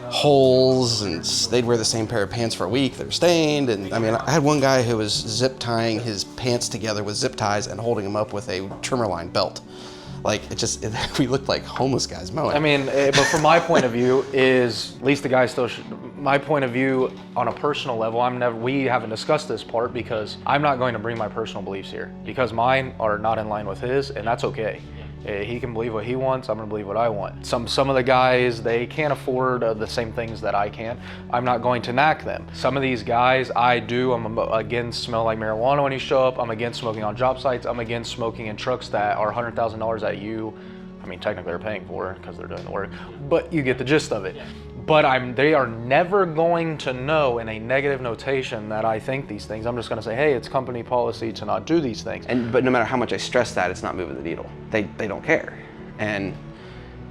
holes and they'd wear the same pair of pants for a week, they were stained, and I mean, I had one guy who was zip tying his pants together with zip ties and holding them up with a trimmer line belt. Like, we looked like homeless guys mowing. I mean, but from my point of view is, at least the guys still my point of view on a personal level, we haven't discussed this part because I'm not going to bring my personal beliefs here because mine are not in line with his, and that's okay. He can believe what he wants, I'm gonna believe what I want. Some of the guys, they can't afford the same things that I can. I'm not going to knock them. Some of these guys, I'm against smell like marijuana when you show up, I'm against smoking on job sites, I'm against smoking in trucks that are $100,000 that I mean, technically they're paying for it because they're doing the work, but you get the gist of it. But they are never going to know in a negative notation that I think these things. I'm just going to say, hey, it's company policy to not do these things. But no matter how much I stress that, it's not moving the needle. They don't care. And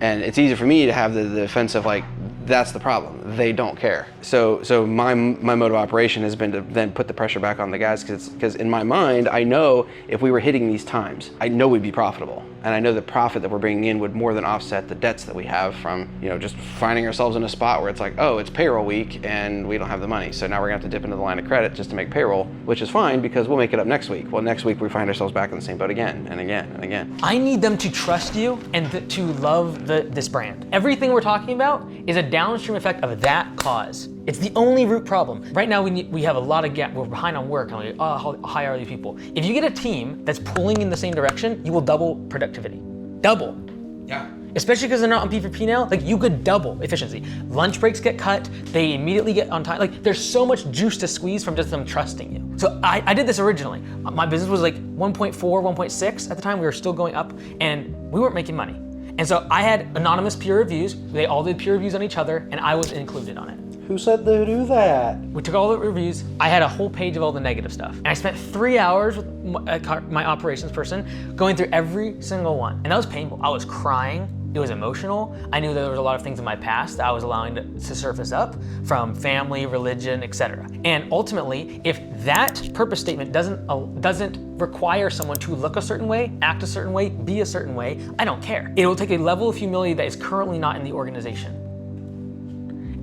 it's easy for me to have the defense of like, that's the problem. They don't care. So my mode of operation has been to then put the pressure back on the guys because in my mind, I know if we were hitting these times, I know we'd be profitable. And I know the profit that we're bringing in would more than offset the debts that we have from, you know, just finding ourselves in a spot where it's like, oh, it's payroll week and we don't have the money. So now we're gonna have to dip into the line of credit just to make payroll, which is fine because we'll make it up next week. Well, next week we find ourselves back in the same boat again and again and again. I need them to trust you and to love this brand. Everything we're talking about is a downstream effect of that cause. It's the only root problem. Right now we have a lot of gap. We're behind on work. And how high are these people? If you get a team that's pulling in the same direction, you will double productivity. Double. Yeah. Especially because they're not on P4P now, like you could double efficiency. Lunch breaks get cut, they immediately get on time. Like there's so much juice to squeeze from just them trusting you. So I did this originally. My business was like 1.4, 1.6 at the time. We were still going up and we weren't making money. And so I had anonymous peer reviews. They all did peer reviews on each other and I was included on it. Who said they do that? We took all the reviews. I had a whole page of all the negative stuff. And I spent 3 hours with my operations person going through every single one. And that was painful. I was crying. It was emotional. I knew that there was a lot of things in my past that I was allowing to surface up from family, religion, etc. And ultimately, if that purpose statement doesn't require someone to look a certain way, act a certain way, be a certain way, I don't care. It will take a level of humility that is currently not in the organization.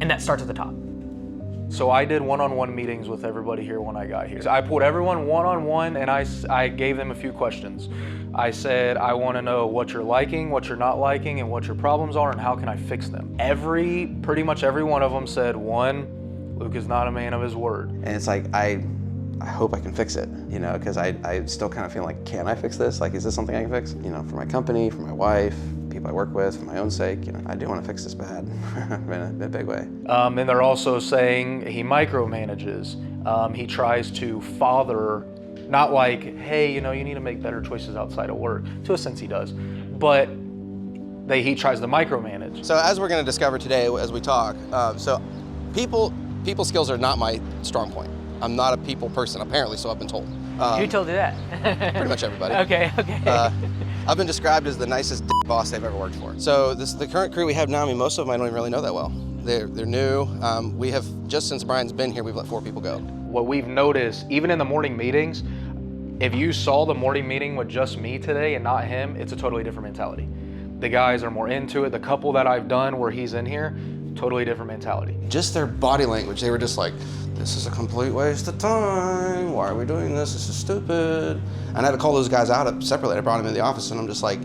And that starts at the top. So I did one-on-one meetings with everybody here when I got here. So I pulled everyone one-on-one and I gave them a few questions. I said, I want to know what you're liking, what you're not liking, and what your problems are, and how can I fix them. Pretty much every one of them said, one, Luke is not a man of his word. And it's like, I hope I can fix it, you know, because I still kind of feel like, can I fix this? Like, is this something I can fix? You know, for my company, for my wife, people I work with, for my own sake, you know, I do want to fix this bad in a big way. And they're also saying he micromanages. He tries to father, not like, hey, you know, you need to make better choices outside of work. To a sense he does, but he tries to micromanage. So as we're going to discover today as we talk, so people skills are not my strong point. I'm not a people person, apparently, so I've been told. Who told you that? Pretty much everybody. Okay. I've been described as the nicest boss they've ever worked for. So the current crew we have now, I mean, most of them I don't even really know that well. They're new. We have, just since Brian's been here, we've let 4 people go. What we've noticed, even in the morning meetings, if you saw the morning meeting with just me today and not him, it's a totally different mentality. The guys are more into it. The couple that I've done where he's in here, totally different mentality. Just their body language, they were just like, this is a complete waste of time. Why are we doing this? This is stupid. And I had to call those guys out separately. I brought them into the office and I'm just like,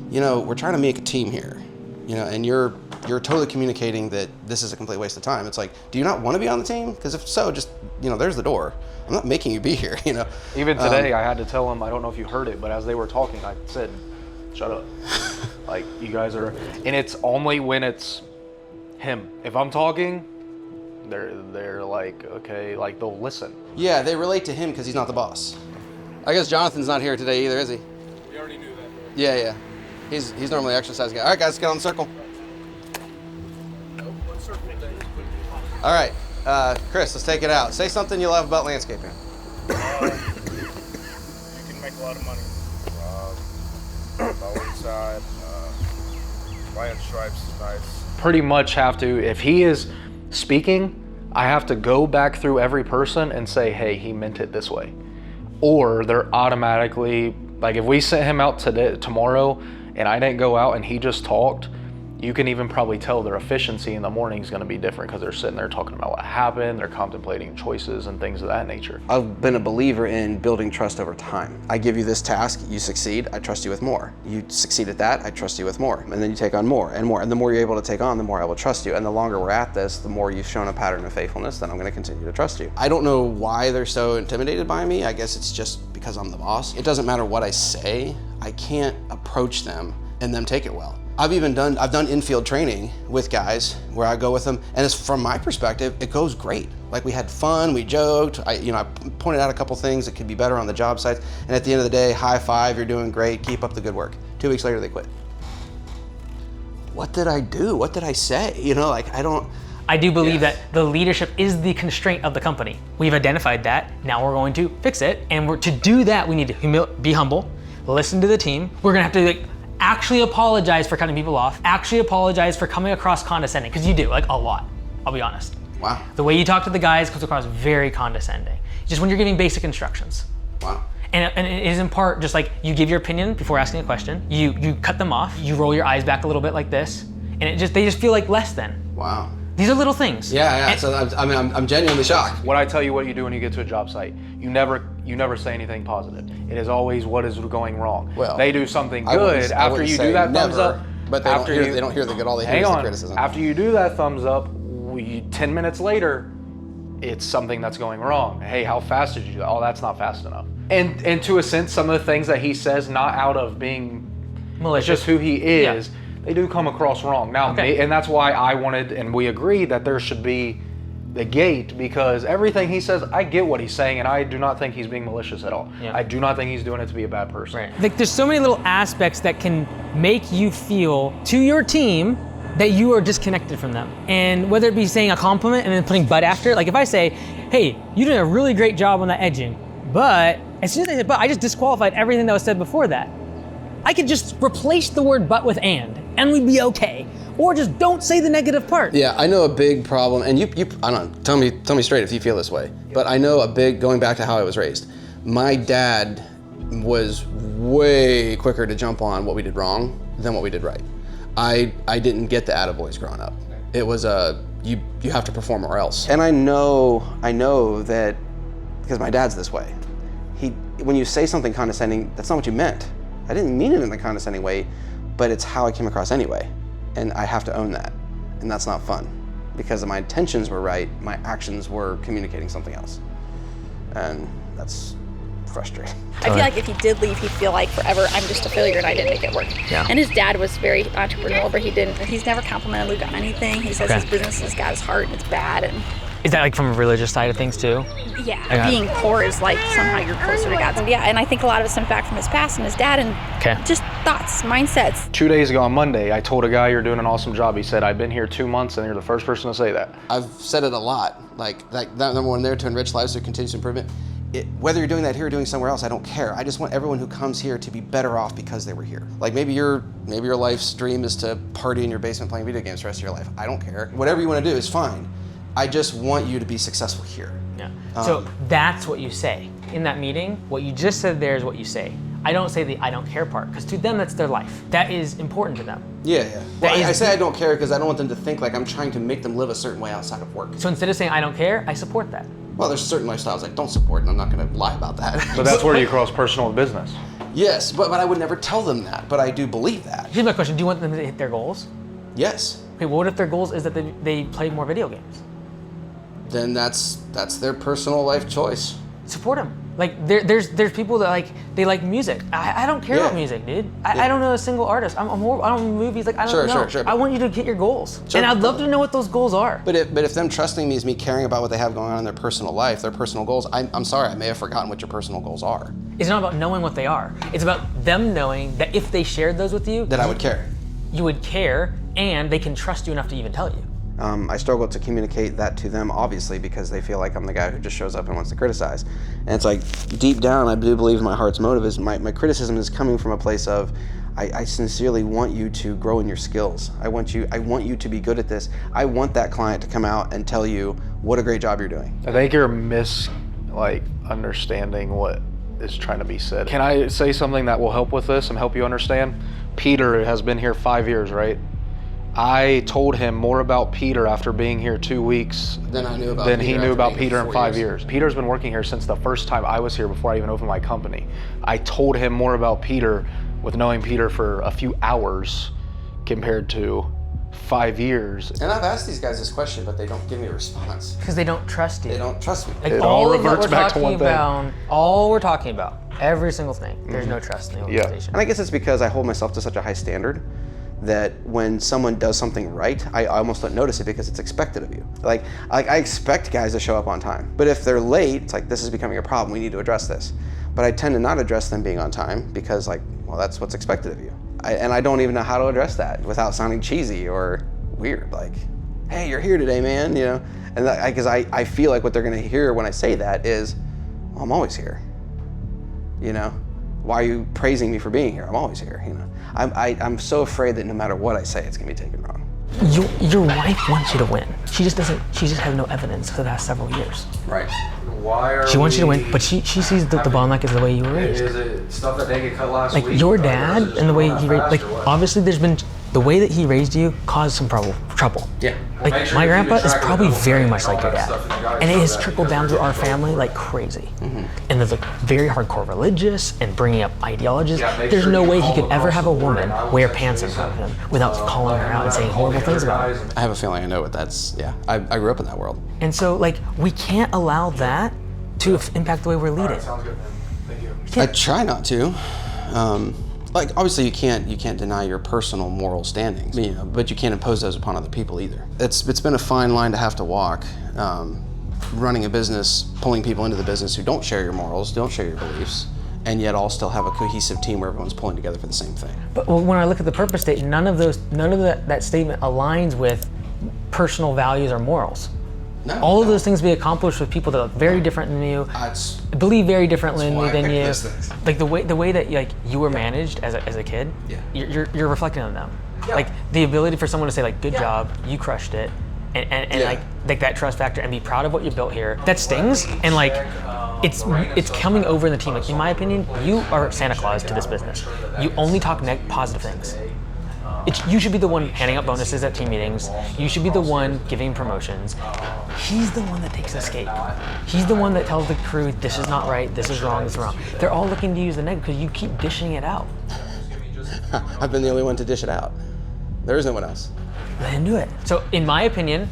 you know, we're trying to make a team here, you know, and you're totally communicating that this is a complete waste of time. It's like, do you not want to be on the team? Because if so, just, you know, there's the door. I'm not making you be here, you know. Even today, I had to tell them, I don't know if you heard it, but as they were talking, I said, shut up. Like, you guys are, and it's only when it's him. If I'm talking, they're like, okay, like they'll listen. Yeah, they relate to him because he's not the boss. I guess Jonathan's not here today either, is he? We already knew that. Yeah. He's normally exercise guy. All right, guys, get on the circle. All right, Chris, let's take it out. Say something you love about landscaping. You can make a lot of money. Mowing side, lion stripes is nice. Pretty much have to, if he is speaking, I have to go back through every person and say, hey, he meant it this way. Or they're automatically, like if we sent him out tomorrow and I didn't go out and he just talked, you can even probably tell their efficiency in the morning is going to be different because they're sitting there talking about what happened, they're contemplating choices and things of that nature. I've been a believer in building trust over time. I give you this task, you succeed, I trust you with more. You succeed at that, I trust you with more. And then you take on more and more. And the more you're able to take on, the more I will trust you. And the longer we're at this, the more you've shown a pattern of faithfulness, then I'm going to continue to trust you. I don't know why they're so intimidated by me. I guess it's just because I'm the boss. It doesn't matter what I say, I can't approach them and them take it well. I've done in-field training with guys where I go with them, and it's, from my perspective, it goes great. Like, we had fun, we joked, I pointed out a couple things that could be better on the job sites, and at the end of the day, high five, you're doing great, keep up the good work. 2 weeks later, they quit. What did I do? What did I say? You know, like, I do believe that the leadership is the constraint of the company. We've identified that, now we're going to fix it, and to do that, we need to be humble, listen to the team. We're gonna have to actually apologize for cutting people off, actually apologize for coming across condescending, because you do, like, a lot, I'll be honest. Wow. The way you talk to the guys comes across very condescending, just when you're giving basic instructions. Wow. And it is in part just like, you give your opinion before asking a question, you cut them off, you roll your eyes back a little bit like this, and they just feel like less than. Wow. These are little things. Yeah. So I'm genuinely shocked. What I tell you what you do when you get to a job site, you never say anything positive. It is always what is going wrong. Well, they do something good after you do that thumbs up. But they don't hear the good, all they hear is the criticism. After you do that thumbs up, 10 minutes later, it's something that's going wrong. Hey, how fast did you do that? Oh, that's not fast enough. And to a sense, some of the things that he says, not out of being malicious, just who he is, they do come across wrong. Now, and that's why I wanted, and we agreed that there should be the gate, because everything he says, I get what he's saying, and I do not think he's being malicious at all. I do not think he's doing it to be a bad person. Right. Like, there's so many little aspects that can make you feel to your team that you are disconnected from them. And whether it be saying a compliment and then putting but after it, like if I say, hey, you did a really great job on that edging, but as soon as I said but, I just disqualified everything that was said before that. I could just replace the word but with and we'd be okay. Or just don't say the negative part. Yeah, I know a big problem, and you I don't know, tell me straight if you feel this way, but I know going back to how I was raised, my dad was way quicker to jump on what we did wrong than what we did right. I didn't get the attaboys growing up. It was you have to perform or else. And I know that because my dad's this way. When you say something condescending, that's not what you meant. I didn't mean it in a condescending way, but it's how I came across anyway. And I have to own that. And that's not fun because my intentions were right, my actions were communicating something else. And that's frustrating. I feel like if he did leave, he'd feel like forever, I'm just a failure and I didn't make it work. Yeah. And his dad was very entrepreneurial, but he's never complimented Luke on anything. He says his business has got his heart and it's bad. And Is that like from a religious side of things too? yeah, being poor is like somehow you're closer to God. So yeah, and I think a lot of it stems back from his past and his dad and just thoughts, mindsets. 2 days ago on Monday, I told a guy, you're doing an awesome job. He said, I've been here 2 months and you're the first person to say that. I've said it a lot, like that number one there to enrich lives through continuous improvement. Whether you're doing that here or doing somewhere else, I don't care. I just want everyone who comes here to be better off because they were here. Like maybe your life's dream is to party in your basement playing video games the rest of your life. I don't care. Whatever you want to do is fine. I just want you to be successful here. Yeah. So that's what you say. In that meeting, what you just said there is what you say. I don't say the I don't care part, because to them that's their life. That is important to them. Yeah. Well, I say I don't care because I don't want them to think like I'm trying to make them live a certain way outside of work. So instead of saying I don't care, I support that. Well, there's certain lifestyles I don't support, and I'm not going to lie about that. But that's where you cross personal and business. Yes, but I would never tell them that, but I do believe that. Here's my question, do you want them to hit their goals? Yes. Okay, well, what if their goals is that they play more video games? Then that's their personal life choice. Support them. Like there's people that they like music. I don't care about music, dude. I don't know a single artist. I don't know movies. Like I don't know. Sure. I want you to hit your goals, and I'd love to know what those goals are. But if them trusting me is me caring about what they have going on in their personal life, their personal goals, I'm sorry, I may have forgotten what your personal goals are. It's not about knowing what they are. It's about them knowing that if they shared those with you, Then I would care. You would care, and they can trust you enough to even tell you. I struggle to communicate that to them, obviously, because they feel like I'm the guy who just shows up and wants to criticize. And it's like, deep down, I do believe my heart's motive is my criticism is coming from a place of, I sincerely want you to grow in your skills. I want you to be good at this. I want that client to come out and tell you what a great job you're doing. I think you're understanding what is trying to be said. Can I say something that will help with this and help you understand? Peter has been here 5 years, right? I told him more about Peter after being here 2 weeks than he knew about Peter in 5 years. Peter's been working here since the first time I was here before I even opened my company. I told him more about Peter with knowing Peter for a few hours compared to 5 years. And I've asked these guys this question, but they don't give me a response. Because they don't trust you. They don't trust me. Like it all reverts back to one thing. All we're talking about, every single thing, there's no trust in the organization. And I guess it's because I hold myself to such a high standard that when someone does something right, I almost don't notice it because it's expected of you. Like I expect guys to show up on time. But if they're late, it's like, this is becoming a problem, we need to address this. But I tend to not address them being on time because that's what's expected of you. And I don't even know how to address that without sounding cheesy or weird. Like, hey, you're here today, man, you know? And because I feel like what they're gonna hear when I say that is, well, I'm always here, you know? Why are you praising me for being here? I'm always here, you know? I'm so afraid that no matter what I say, it's gonna be taken wrong. Your wife wants you to win. She just has no evidence for the past several years. Right. She wants you to win, but she sees the bond like it's the way you were raised. Is it stuff that they get cut last week? Like your dad and the way he raised, obviously there's been, the way that he raised you caused some trouble. Yeah. Like my grandpa is probably very much like your dad. And it has trickled down through our family like crazy. Mm-hmm. And they're very hardcore religious and bringing up ideologies. There's no way he could ever have a woman wear pants in front of him without calling her out and saying horrible things about her. I have a feeling I know what that's, I grew up in that world. And so we can't allow that to impact the way we're leading. Sounds good, man. Thank you. I try not to. Obviously you can't deny your personal moral standings, but you can't impose those upon other people either. It's been a fine line to have to walk, running a business, pulling people into the business who don't share your morals, don't share your beliefs, and yet all still have a cohesive team where everyone's pulling together for the same thing. But when I look at the purpose statement, none of that statement aligns with personal values or morals. No, all of those things be accomplished with people that are very different than you, believe very differently than you. Like the way that you were managed as a kid, you're reflecting on them. Yeah. Like the ability for someone to say good job, you crushed it, and like that trust factor and be proud of what you built here. That stings, and it's coming over in the team. Like in my opinion, you are Santa Claus to this business. You only talk positive things. You should be the one handing out bonuses at team meetings. You should be the one giving promotions. He's the one that takes the escape. He's the one that tells the crew, this is not right, this is wrong, this is wrong. They're all looking to use the negative because you keep dishing it out. I've been the only one to dish it out. There is no one else. Let him do it. So in my opinion,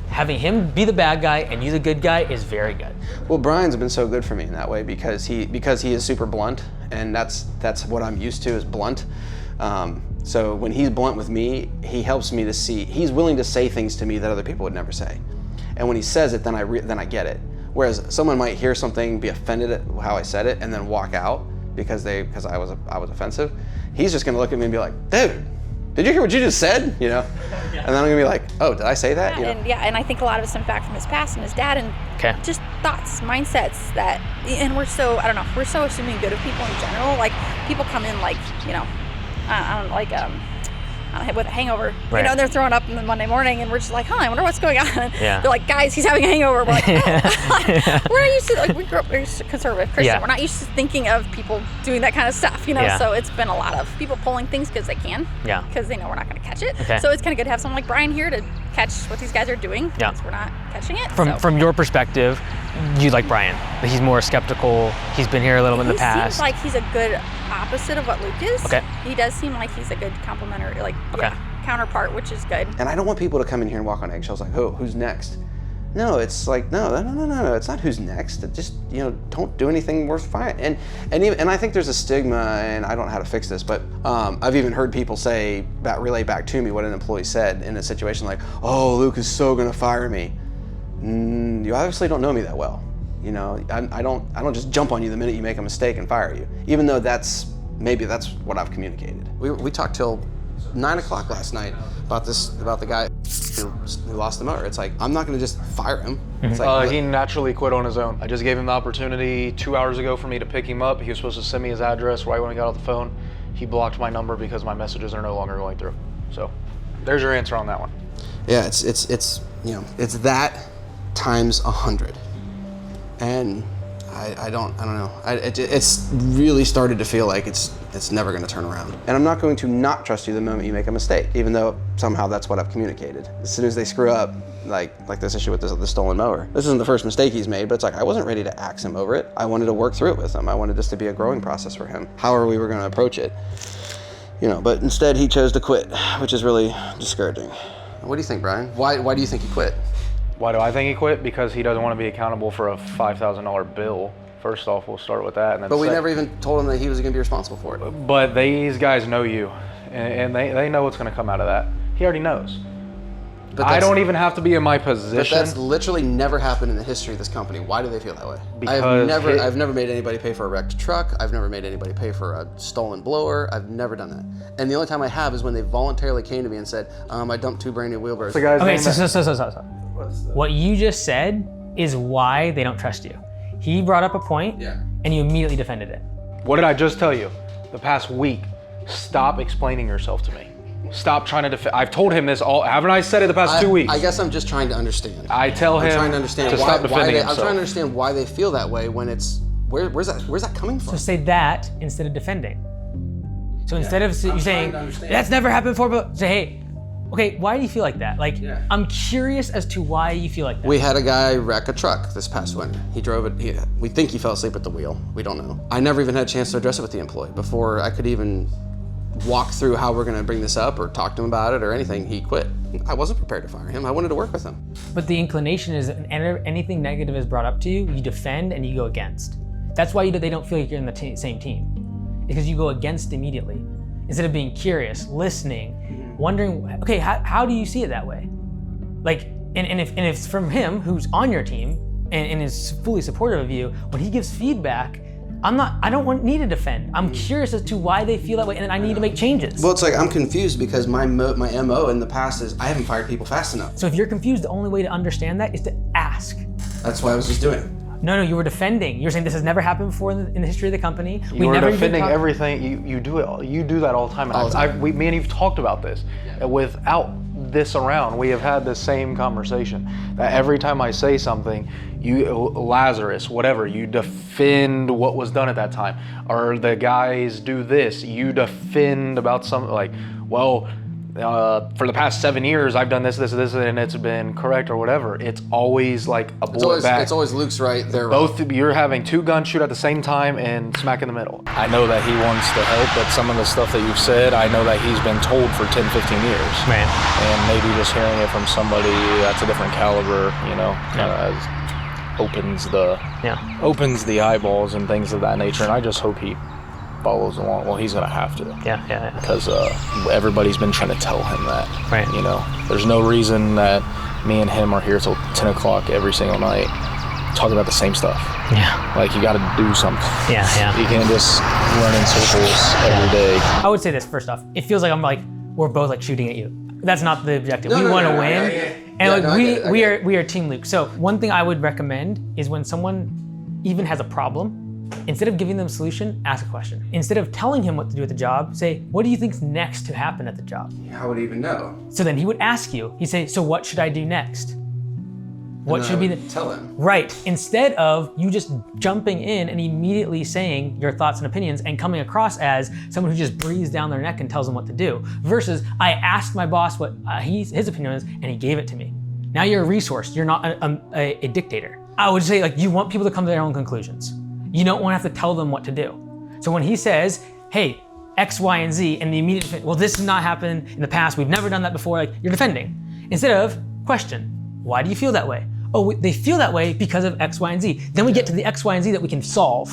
having him be the bad guy and you the good guy is very good. Well, Brian's been so good for me in that way because he is super blunt, and that's what I'm used to is blunt. So when he's blunt with me, he helps me to see. He's willing to say things to me that other people would never say, and when he says it, then I get it. Whereas someone might hear something, be offended at how I said it, and then walk out because I was offensive. He's just gonna look at me and be like, dude, did you hear what you just said? You know? And then I'm gonna be like, oh, did I say that? You know? And I think a lot of it stems back from his past and his dad and just thoughts, mindsets that, and we're so assuming good of people in general. Like people come in like, you know, with a hangover, you know, they're throwing up on the Monday morning, and we're just like, I wonder what's going on. They're like, guys, he's having a hangover. We're like, we're not used to, like, we grew up very conservative Christian. We're not used to thinking of people doing that kind of stuff, you know. So it's been a lot of people pulling things because they can, because they know we're not going to catch it. So it's kind of good to have someone like Brian here to catch what these guys are doing, because we're not catching it. From your perspective, you like Brian. He's more skeptical. He's been here a little bit in the past. He seems like he's a good opposite of what Luke is. He does seem like he's a good complementary, like counterpart, which is good. And I don't want people to come in here and walk on eggshells like, oh, who's next? No, it's like, no, it's not who's next. It just, you know, don't do anything worth fighting. And I think there's a stigma, and I don't know how to fix this, but I've even heard people relay back to me what an employee said in a situation like, oh, Luke is so gonna fire me. You obviously don't know me that well. You know, I don't just jump on you the minute you make a mistake and fire you, even though maybe that's what I've communicated. We talked till 9 o'clock last night about the guy who lost the mower. It's like, I'm not gonna just fire him. It's like, he naturally quit on his own. I just gave him the opportunity 2 hours ago for me to pick him up. He was supposed to send me his address right when I got off the phone. He blocked my number because my messages are no longer going through. So there's your answer on that one. Yeah, it's you know, it's that times 100. And I don't know. It's really started to feel like it's never going to turn around. And I'm not going to not trust you the moment you make a mistake, even though somehow that's what I've communicated. As soon as they screw up, like this issue with the stolen mower. This isn't the first mistake he's made, but it's like I wasn't ready to axe him over it. I wanted to work through it with him. I wanted this to be a growing process for him. However we were going to approach it, you know. But instead he chose to quit, which is really discouraging. What do you think, Brian? Why do you think he quit? Why do I think he quit? Because he doesn't want to be accountable for a $5,000 bill. First off, we'll start with that. And then but we never even told him that he was going to be responsible for it. But these guys know you, and they know what's going to come out of that. He already knows. But I don't even have to be in my position. But that's literally never happened in the history of this company. Why do they feel that way? Because I've never made anybody pay for a wrecked truck. I've never made anybody pay for a stolen blower. I've never done that. And the only time I have is when they voluntarily came to me and said, I dumped 2 brand new wheelbars. Okay, so. What you just said is why they don't trust you. He brought up a point, and you immediately defended it. What did I just tell you? The past week, stop explaining yourself to me. Stop trying to defend. I've told him this haven't I said it the past 2 weeks? I guess I'm just trying to understand. I tell him trying to understand to stop defending himself. I'm trying to understand why they feel that way when it's, where's that coming from? So say that instead of defending. So instead of you saying, that's never happened before, but say, hey, okay, why do you feel like that? Like, I'm curious as to why you feel like that. We had a guy wreck a truck this past winter. He drove it, we think he fell asleep at the wheel. We don't know. I never even had a chance to address it with the employee. Before I could even walk through how we're gonna bring this up or talk to him about it or anything, he quit. I wasn't prepared to fire him. I wanted to work with him. But the inclination is that anything negative is brought up to you, you defend and you go against. That's why they don't feel like you're in the same team. Because you go against immediately. Instead of being curious, listening, wondering, okay, how do you see it that way? Like, and if it's from him, who's on your team and is fully supportive of you, when he gives feedback, I don't need to defend. I'm curious as to why they feel that way, and I need to make changes. Well, it's like I'm confused because my MO in the past is I haven't fired people fast enough. So if you're confused, the only way to understand that is to ask. That's what I was just doing. No, you were defending. You were saying this has never happened before in the history of the company. You were defending everything. You do it. You do that all the time. And me and you've talked about this. Without this around, we have had the same conversation. That every time I say something, Lazarus, whatever, you defend what was done at that time. Or the guys do this, you defend about something like, well, for the past 7 years, I've done this, and it's been correct or whatever. It's always like a bullet back. It's always Luke's right, they're Both, wrong. you're having 2 guns shoot at the same time and smack in the middle. I know that he wants to help, but some of the stuff that you've said, I know that he's been told for 10, 15 years. Right. And maybe just hearing it from somebody that's a different caliber, you know, kind of opens the eyeballs and things of that nature. And I just hope he follows along. Well, he's gonna have to. Yeah. Because everybody's been trying to tell him that. Right. You know, there's no reason that me and him are here till 10 o'clock every single night talking about the same stuff. Yeah. Like, you got to do something. Yeah. You can't just run in circles every day. I would say this first off. It feels like we're both like shooting at you. That's not the objective. We want to win. And we are Team Luke. So one thing I would recommend is when someone even has a problem, instead of giving them a solution, ask a question. Instead of telling him what to do at the job, say, what do you think's next to happen at the job? How would he even know? So then he would ask you, he'd say, so what should I do next? What should be the... Tell him. Right, instead of you just jumping in and immediately saying your thoughts and opinions and coming across as someone who just breathes down their neck and tells them what to do, versus I asked my boss what his opinion was and he gave it to me. Now you're a resource, you're not a dictator. I would say, like, you want people to come to their own conclusions. You don't want to have to tell them what to do. So when he says, hey, X, Y, and Z, and the immediate, well, this has not happened in the past, we've never done that before, like, you're defending. Instead of, question, why do you feel that way? Oh, they feel that way because of X, Y, and Z. Then we get to the X, Y, and Z that we can solve.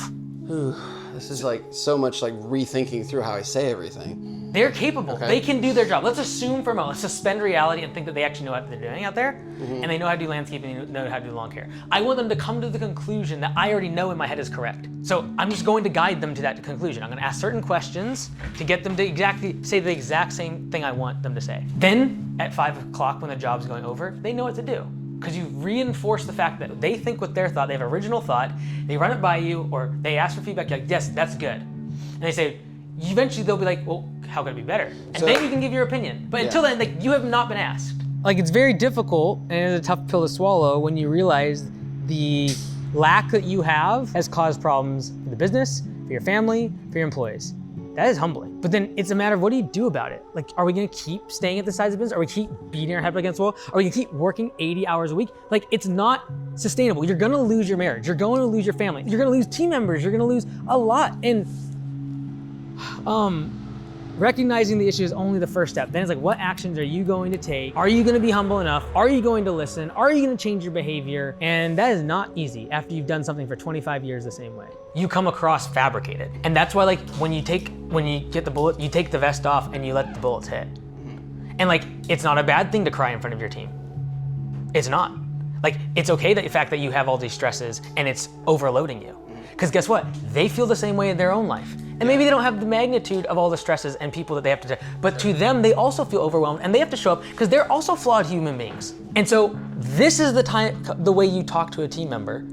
This is like so much like rethinking through how I say everything. They're capable. Okay. They can do their job. Let's assume for a moment, let's suspend reality and think that they actually know what they're doing out there, and they know how to do landscaping and know how to do lawn care. I want them to come to the conclusion that I already know in my head is correct. So I'm just going to guide them to that conclusion. I'm going to ask certain questions to get them to exactly say the exact same thing I want them to say. Then at 5 o'clock when the job's going over, they know what to do. Because you reinforce the fact that they think with their thought, they have original thought, they run it by you, or they ask for feedback, you're like, yes, that's good. And they say, eventually they'll be like, well, how could it be better? And then you can give your opinion. But until then, like, you have not been asked. Like, it's very difficult, and it's a tough pill to swallow when you realize the lack that you have has caused problems for the business, for your family, for your employees. That is humbling. But then it's a matter of what do you do about it? Like, are we gonna keep staying at the size of business? Are we keep beating our head against the wall? Are we gonna keep working 80 hours a week? Like, it's not sustainable. You're gonna lose your marriage. You're going to lose your family. You're gonna lose team members. You're gonna lose a lot. And recognizing the issue is only the first step. Then it's like, what actions are you going to take? Are you gonna be humble enough? Are you going to listen? Are you gonna change your behavior? And that is not easy after you've done something for 25 years the same way. You come across fabricated. And that's why, like, when you get the bullet, you take the vest off and you let the bullets hit. And like, it's not a bad thing to cry in front of your team. It's not. Like, it's okay that the fact that you have all these stresses and it's overloading you. Because guess what? They feel the same way in their own life. And maybe they don't have the magnitude of all the stresses and people that they have to, but to them, they also feel overwhelmed and they have to show up because they're also flawed human beings. And so this is the way you talk to a team member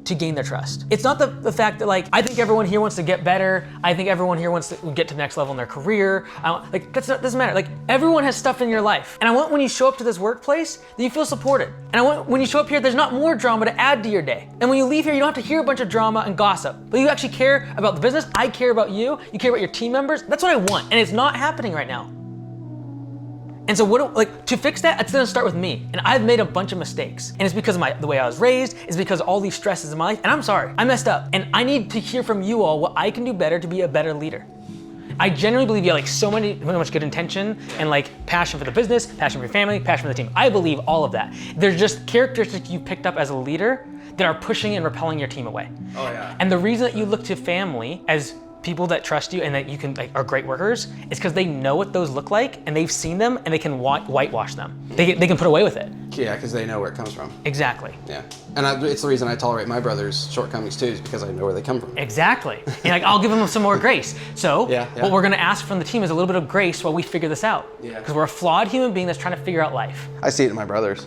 to gain their trust. It's not the fact that, like, I think everyone here wants to get better. I think everyone here wants to get to the next level in their career. Doesn't matter. Like, everyone has stuff in your life. And I want when you show up to this workplace that you feel supported. And I want when you show up here, there's not more drama to add to your day. And when you leave here, you don't have to hear a bunch of drama and gossip, but you actually care about the business. I care about you. You care about your team members. That's what I want. And it's not happening right now. And so to fix that, it's gonna start with me. And I've made a bunch of mistakes. And it's because of the way I was raised, it's because of all these stresses in my life, and I'm sorry, I messed up. And I need to hear from you all what I can do better to be a better leader. I genuinely believe you have like so much good intention and like passion for the business, passion for your family, passion for the team. I believe all of that. There's just characteristics you picked up as a leader that are pushing and repelling your team away. Oh yeah. And the reason that you look to family as people that trust you and that you can are great workers is because they know what those look like and they've seen them and they can whitewash them. They can put away with it. Yeah, because they know where it comes from. Exactly. Yeah, and it's the reason I tolerate my brother's shortcomings too, is because I know where they come from. Exactly. And like, I'll give them some more grace. So what we're gonna ask from the team is a little bit of grace while we figure this out. Yeah. Because we're a flawed human being that's trying to figure out life. I see it in my brothers.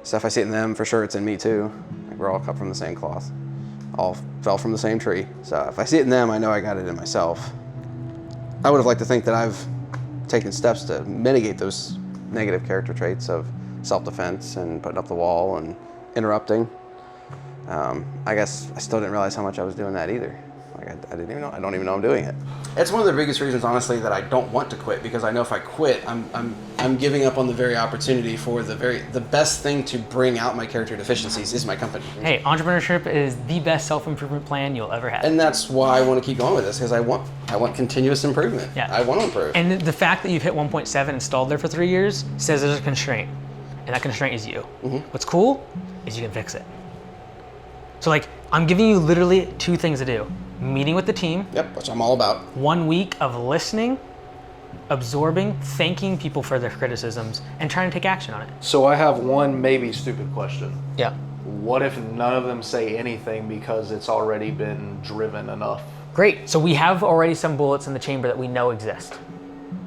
So if I see it in them, for sure it's in me too. Like, we're all cut from the same cloth. All fell from the same tree. So if I see it in them, I know I got it in myself. I would have liked to think that I've taken steps to mitigate those negative character traits of self-defense and putting up the wall and interrupting. I guess I still didn't realize how much I was doing that either. Like, Like I didn't even know. I don't even know I'm doing it. It's one of the biggest reasons, honestly, that I don't want to quit, because I know if I quit, I'm giving up on the very opportunity for the best thing to bring out my character deficiencies is my company. Hey, entrepreneurship is the best self-improvement plan you'll ever have. And that's why I want to keep going with this, because I want continuous improvement. Yeah. I want to improve. And the fact that you've hit 1.7 installed there for 3 years says there's a constraint, and that constraint is you. What's cool is you can fix it. So like, I'm giving you literally 2 things to do. Meeting with the team. Yep, which I'm all about. 1 week of listening, absorbing, thanking people for their criticisms, and trying to take action on it. So I have one maybe stupid question. Yeah. What if none of them say anything because it's already been driven enough? Great, so we have already some bullets in the chamber that we know exist.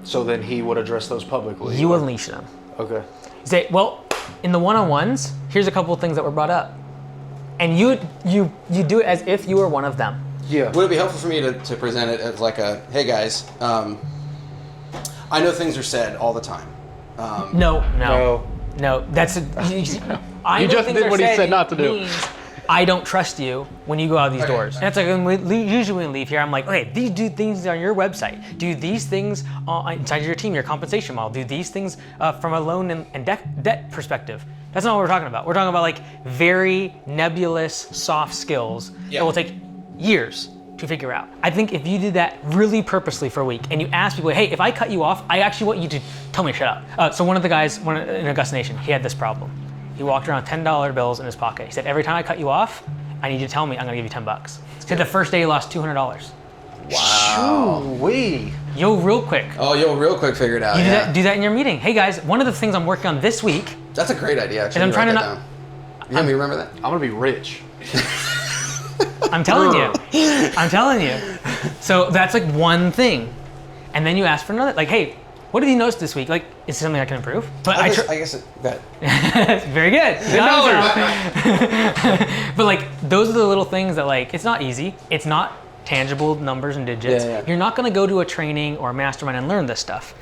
So then he would address those publicly? You unleash them. Okay. Say, well, in the one-on-ones, here's a couple of things that were brought up. And you do it as if you were one of them. Yeah. Would it be helpful for me to present it as like a, hey guys, I know things are said all the time. No. That's I you just did what he said not to do. I don't trust you when you go out these doors. And it's like, usually when we leave here, I'm like, okay, these do things on your website. Do these things inside your team, your compensation model. Do these things from a loan and debt perspective. That's not what we're talking about. We're talking about like very nebulous, soft skills that will take years to figure out. I think if you did that really purposely for a week and you ask people, hey, if I cut you off, I actually want you to tell me to shut up. So one of the guys in Augusta Nation, he had this problem. He walked around $10 bills in his pocket. He said, every time I cut you off, I need you to tell me I'm gonna give you $10. He said the first day he lost $200. Wow. Wee. Yo, real quick. Oh, you'll real quick figure it out. You do that in your meeting. Hey guys, one of the things I'm working on this week. That's a great idea, actually. And I'm trying to not. You help me remember that? I'm gonna be rich. I'm telling you. So that's like one thing. And then you ask for another, like, hey, what did you notice this week? Like, is it something I can improve? But I guess that. Very good. But like, those are the little things that like, it's not easy. It's not tangible numbers and digits. Yeah. You're not gonna go to a training or a mastermind and learn this stuff.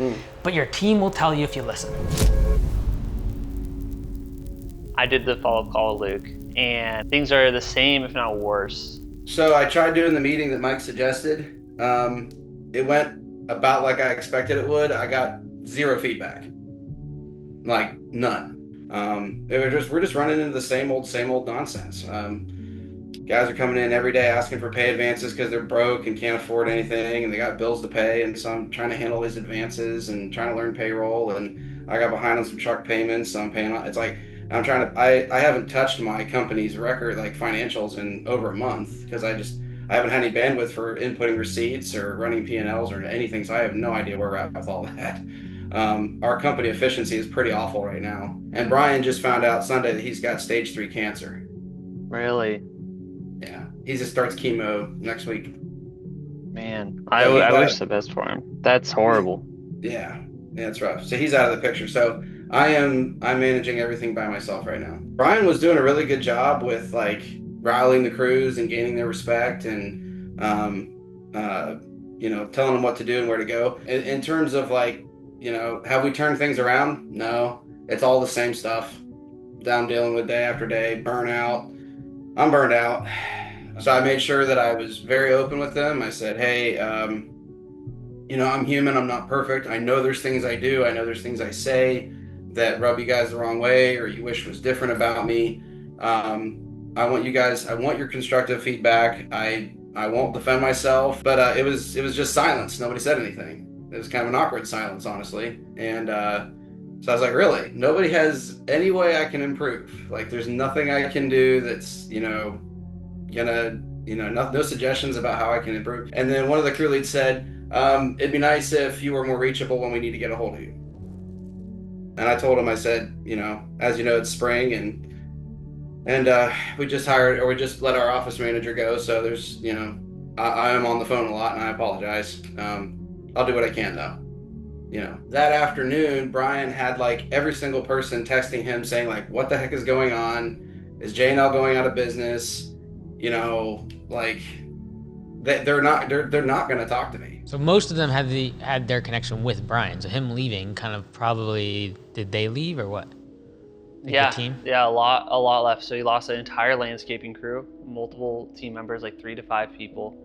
But your team will tell you if you listen. I did the follow-up call with Luke, and things are the same, if not worse. So I tried doing the meeting that Mike suggested. It went about like I expected it would. I got 0 feedback, like none. We're just running into the same old nonsense. Guys are coming in every day asking for pay advances because they're broke and can't afford anything, and they got bills to pay. And so I'm trying to handle these advances and trying to learn payroll, and I got behind on some truck payments. So I'm paying. It's like I'm trying to. I haven't touched my company's record, like financials, in over a month because I haven't had any bandwidth for inputting receipts or running P&Ls or anything, so I have no idea where we're at with all that. Our company efficiency is pretty awful right now. And Brian just found out Sunday that he's got stage 3 cancer. Really? Yeah. He just starts chemo next week. Man, I wish the best for him. That's horrible. Yeah, it's rough. So he's out of the picture. So I'm managing everything by myself right now. Brian was doing a really good job with like rallying the crews and gaining their respect and telling them what to do and where to go. In terms of like, have we turned things around? No, it's all the same stuff that I'm dealing with day after day. Burnout. I'm burned out. So I made sure that I was very open with them. I said, hey, I'm human. I'm not perfect. I know there's things I do. I know there's things I say that rub you guys the wrong way or you wish was different about me. I want your constructive feedback. I won't defend myself, but it was just silence. Nobody said anything. It was kind of an awkward silence, honestly. And so I was like, really? Nobody has any way I can improve. Like, there's nothing I can do that's, no suggestions about how I can improve. And then one of the crew leads said, it'd be nice if you were more reachable when we need to get a hold of you. And I told him, I said, as you know, it's spring and we just let our office manager go. So there's, I am on the phone a lot and I apologize. I'll do what I can though. That afternoon, Brian had like every single person texting him saying like, what the heck is going on? Is J&L going out of business? Like they're not going to talk to me. So most of them had their connection with Brian. So him leaving kind of probably, did they leave or what? Yeah, the team? Yeah, a lot left. So he lost an entire landscaping crew, multiple team members, like 3 to 5 people.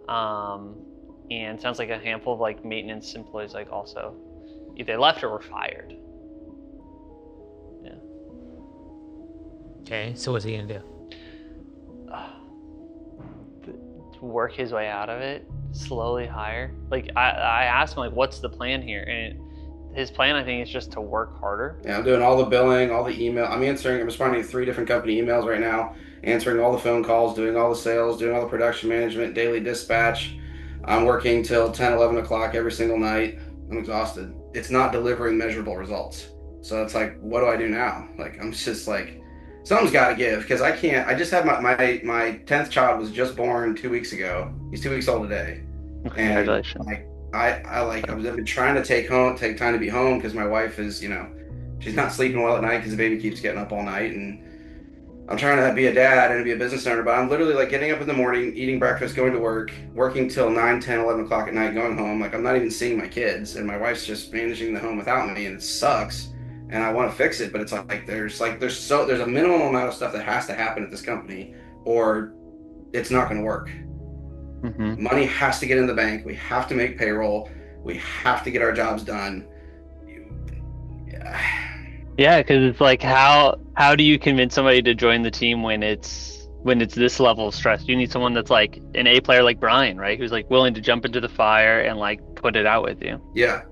And sounds like a handful of like maintenance employees like also either left or were fired. Yeah. Okay, so what's he gonna do? Work his way out of it, slowly hire. Like I asked him like, what's the plan here? And his plan, I think, is just to work harder. Yeah, I'm doing all the billing, all the email. I'm responding to 3 different company emails right now, answering all the phone calls, doing all the sales, doing all the production management, daily dispatch. I'm working till 10, 11 o'clock every single night. I'm exhausted. It's not delivering measurable results. So it's like, what do I do now? Like, I'm just like, something's got to give, because I can't. I just have my 10th child was just born 2 weeks ago. He's 2 weeks old today. Congratulations. And I've been trying to take time to be home, because my wife is, she's not sleeping well at night because the baby keeps getting up all night, and I'm trying to be a dad and be a business owner, but I'm literally like getting up in the morning, eating breakfast, going to work, working till 9, 10, 11 o'clock at night, going home. Like, I'm not even seeing my kids, and my wife's just managing the home without me, and it sucks. And I want to fix it, but it's like there's a minimum amount of stuff that has to happen at this company, or it's not going to work. Mm-hmm. Money has to get in the bank. We have to make payroll. We have to get our jobs done. Yeah, because it's like, how do you convince somebody to join the team when it's this level of stress? You need someone that's like an A player like Brian, right? Who's like willing to jump into the fire and like put it out with you. Yeah.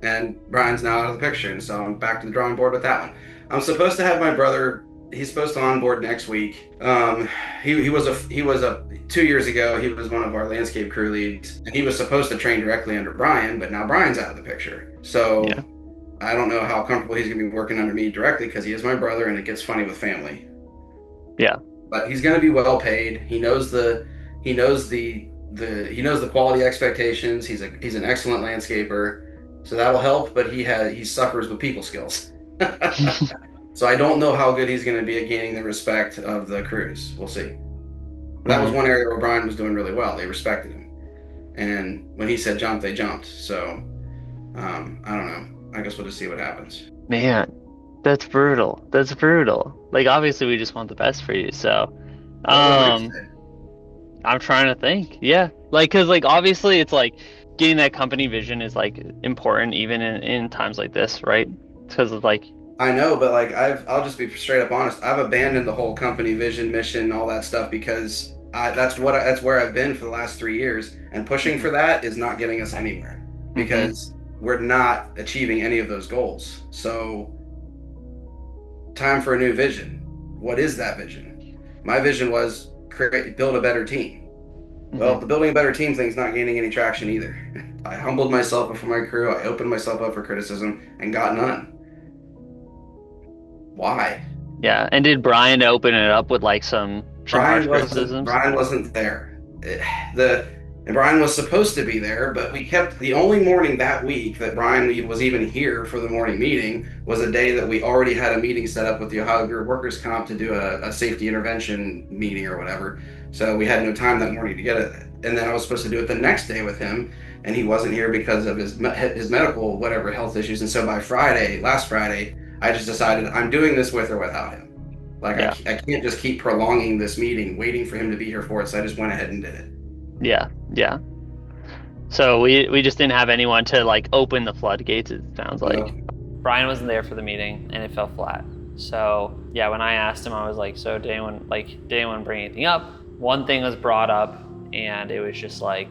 And Brian's now out of the picture, and so I'm back to the drawing board with that one. I'm supposed to have my brother. He's supposed to onboard next week. He was 2 years ago. He was one of our landscape crew leads, and he was supposed to train directly under Brian, but now Brian's out of the picture. So yeah. I don't know how comfortable he's gonna be working under me directly, because he is my brother, and it gets funny with family. Yeah. But he's gonna be well paid. He knows the quality expectations. He's an excellent landscaper. So that'll help, but he suffers with people skills. So I don't know how good he's going to be at gaining the respect of the crews. We'll see. That was one area where Brian was doing really well. They respected him. And when he said jump, they jumped. So I don't know. I guess we'll just see what happens. Man, that's brutal. Like, obviously we just want the best for you. So I'm trying to think. Yeah. Like, because like obviously it's like getting that company vision is like important even in times like this, right? Because of like, I know, but like I'll just be straight up honest. I've abandoned the whole company vision, mission, all that stuff, because that's where I've been for the last 3 years, and pushing for that is not getting us anywhere, because we're not achieving any of those goals. So time for a new vision. What is that vision? My vision was build a better team. Well, the building a better team thing's not gaining any traction either. I humbled myself before my crew. I opened myself up for criticism and got none. Why? Yeah, and did Brian open it up with like some harsh criticisms? Brian wasn't there. And Brian was supposed to be there, but the only morning that week that Brian was even here for the morning meeting was a day that we already had a meeting set up with the Ohio Bureau of Workers' Comp to do a safety intervention meeting or whatever. So we had no time that morning to get it. And then I was supposed to do it the next day with him, and he wasn't here because of his medical whatever health issues. And so by last Friday, I just decided I'm doing this with or without him. Like, yeah. I can't just keep prolonging this meeting, waiting for him to be here for it. So I just went ahead and did it. Yeah. So we just didn't have anyone to like open the floodgates, it sounds like. No. Brian wasn't there for the meeting, and it fell flat. So yeah, when I asked him, I was like, so did anyone bring anything up? One thing was brought up, and it was just like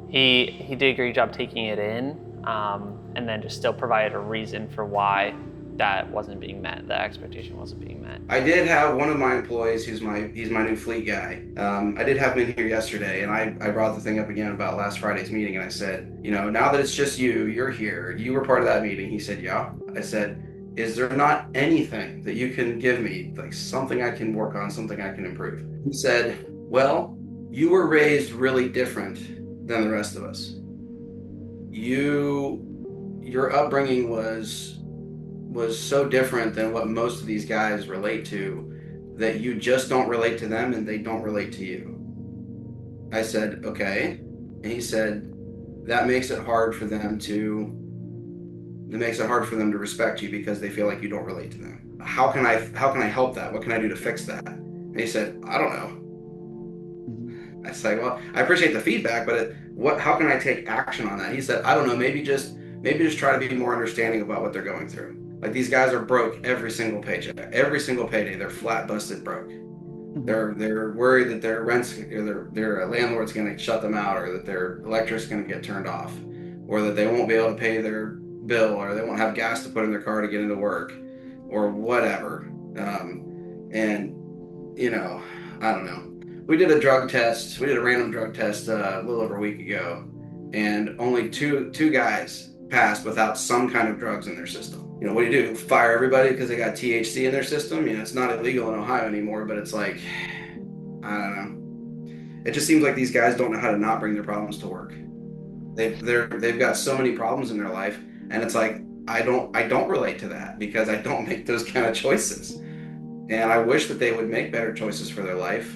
he did a great job taking it in, and then just still provided a reason for why that wasn't being met. The expectation wasn't being met. I did have one of my employees, he's my new fleet guy. I did have him in here yesterday, and I brought the thing up again about last Friday's meeting, and I said, now that it's just you're here, you were part of that meeting. He said, yeah. I said, is there not anything that you can give me, like something I can work on, something I can improve? He said, well, you were raised really different than the rest of us. Your upbringing was so different than what most of these guys relate to, that you just don't relate to them and they don't relate to you. I said, okay. And he said, that makes it hard for them to respect you because they feel like you don't relate to them. How can I help that? What can I do to fix that? And he said, I don't know. I said, well, I appreciate the feedback, but how can I take action on that? He said, I don't know, maybe just try to be more understanding about what they're going through. Like, these guys are broke every single paycheck, every single payday. They're flat busted broke. They're worried that their rents, or their landlord's going to shut them out, or that their electric's going to get turned off, or that they won't be able to pay their bill, or they won't have gas to put in their car to get into work, or whatever. And you know, I don't know. We did a drug test. We did a random drug test a little over a week ago, and only two guys passed without some kind of drugs in their system. You know, what do? Fire everybody because they got THC in their system? You know, it's not illegal in Ohio anymore, but it's like, I don't know. It just seems like these guys don't know how to not bring their problems to work. They've got so many problems in their life, and it's like, I don't relate to that because I don't make those kind of choices. And I wish that they would make better choices for their life.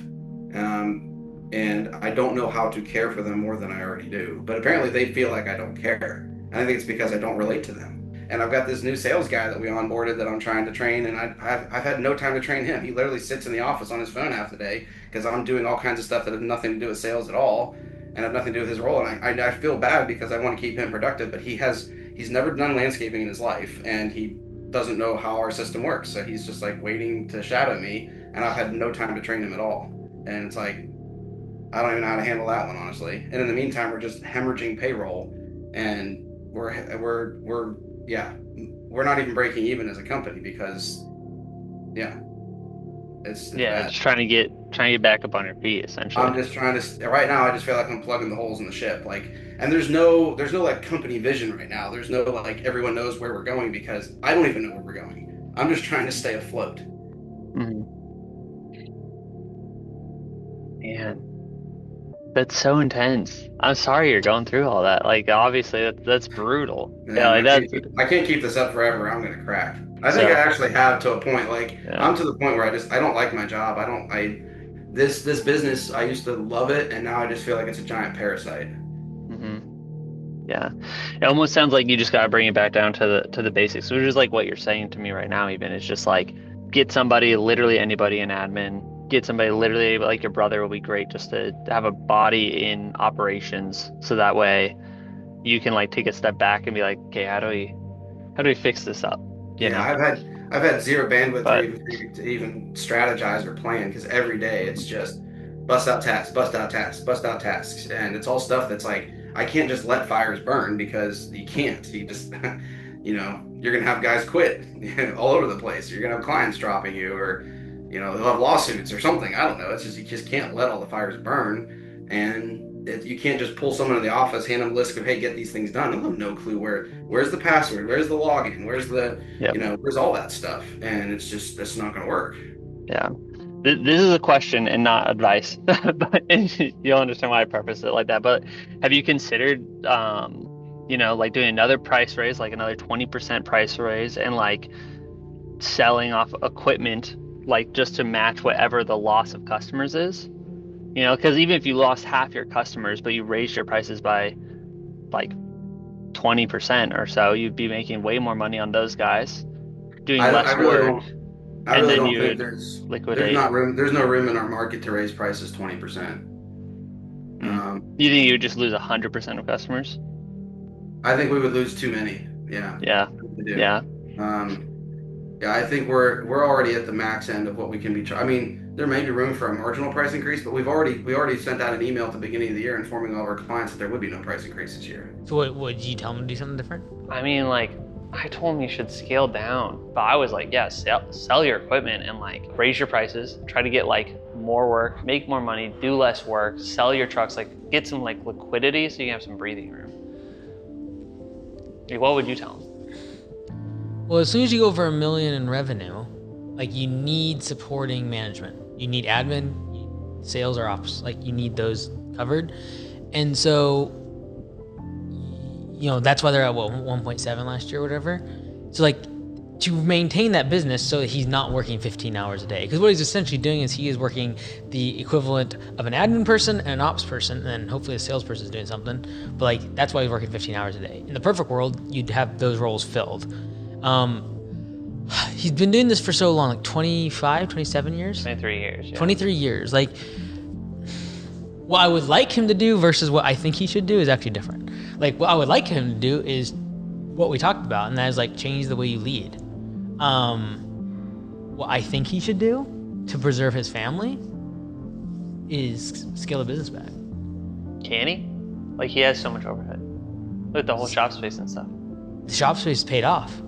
And I don't know how to care for them more than I already do. But apparently they feel like I don't care. And I think it's because I don't relate to them. And I've got this new sales guy that we onboarded that I'm trying to train, and I've had no time to train him. He literally sits in the office on his phone half the day because I'm doing all kinds of stuff that have nothing to do with sales at all and have nothing to do with his role. And I feel bad because I want to keep him productive, but he's never done landscaping in his life, and he doesn't know how our system works. So he's just like waiting to shadow me, and I've had no time to train him at all. And it's like, I don't even know how to handle that one, honestly. And in the meantime, we're just hemorrhaging payroll, and we're not even breaking even as a company because, it's just trying to get back up on your feet, essentially. I'm just trying to. Right now, I just feel like I'm plugging the holes in the ship. Like, and there's no like company vision right now. There's no like everyone knows where we're going because I don't even know where we're going. I'm just trying to stay afloat. Mm-hmm. Man, that's so intense. I'm sorry you're going through all that. Like, obviously that's brutal. I can't keep this up forever. I'm gonna crack. I think I actually have to a point. Like, I'm to the point where I don't like my job. This business, I used to love it, and now I just feel like it's a giant parasite. Mm-hmm. Yeah, it almost sounds like you just gotta bring it back down to the basics, which is like what you're saying to me right now. Even it's just like, get somebody, literally anybody in admin. Get somebody literally like your brother will be great, just to have a body in operations, so that way you can like take a step back and be like, okay, how do we fix this up? You know? I've had zero bandwidth to even strategize or plan, because every day it's just bust out tasks, and it's all stuff that's like, I can't just let fires burn because you can't. You just you're gonna have guys quit all over the place. You're gonna have clients dropping you, or they'll have lawsuits or something. I don't know. It's just, you just can't let all the fires burn. And you can't just pull someone in the office, hand them a list of, hey, get these things done. They'll have no clue where's the password, where's the login, where's the, where's all that stuff. And it's not going to work. Yeah. This is a question and not advice, but you'll understand why I preface it like that. But have you considered, like doing another price raise, like another 20% price raise, and like selling off equipment, like just to match whatever the loss of customers is, because even if you lost half your customers but you raised your prices by like 20% or so, you'd be making way more money on those guys doing less work. I really don't think there's no room in our market to raise prices 20%. You think you would just lose 100% of customers? I think we would lose too many. Yeah. I think we're already at the max end of what we can be. I mean, there may be room for a marginal price increase, but we already sent out an email at the beginning of the year informing all of our clients that there would be no price increase this year. So what would you tell them to do something different? I mean, like, I told them you should scale down, but I was like, yeah, sell your equipment and like raise your prices, try to get like more work, make more money, do less work, sell your trucks, like get some like liquidity so you can have some breathing room. Like, what would you tell them? Well, as soon as you go over $1 million in revenue, like, you need supporting management. You need admin, sales, or ops. Like, you need those covered. And so, that's why they're at 1.7 last year or whatever. So like, to maintain that business so that he's not working 15 hours a day. Because what he's essentially doing is he is working the equivalent of an admin person and an ops person, and then hopefully a salesperson is doing something. But like, that's why he's working 15 hours a day. In the perfect world, you'd have those roles filled. He's been doing this for so long, like 25, 27 years? 23 years. Yeah. 23 years. Like, What I would like him to do versus what I think he should do is actually different. Like what I would like him to do is what we talked about, and that is like change the way you lead. What I think he should do to preserve his family is scale the business back. Can he? Like he has so much overhead. Look at the whole shop space and stuff. The shop space is paid off.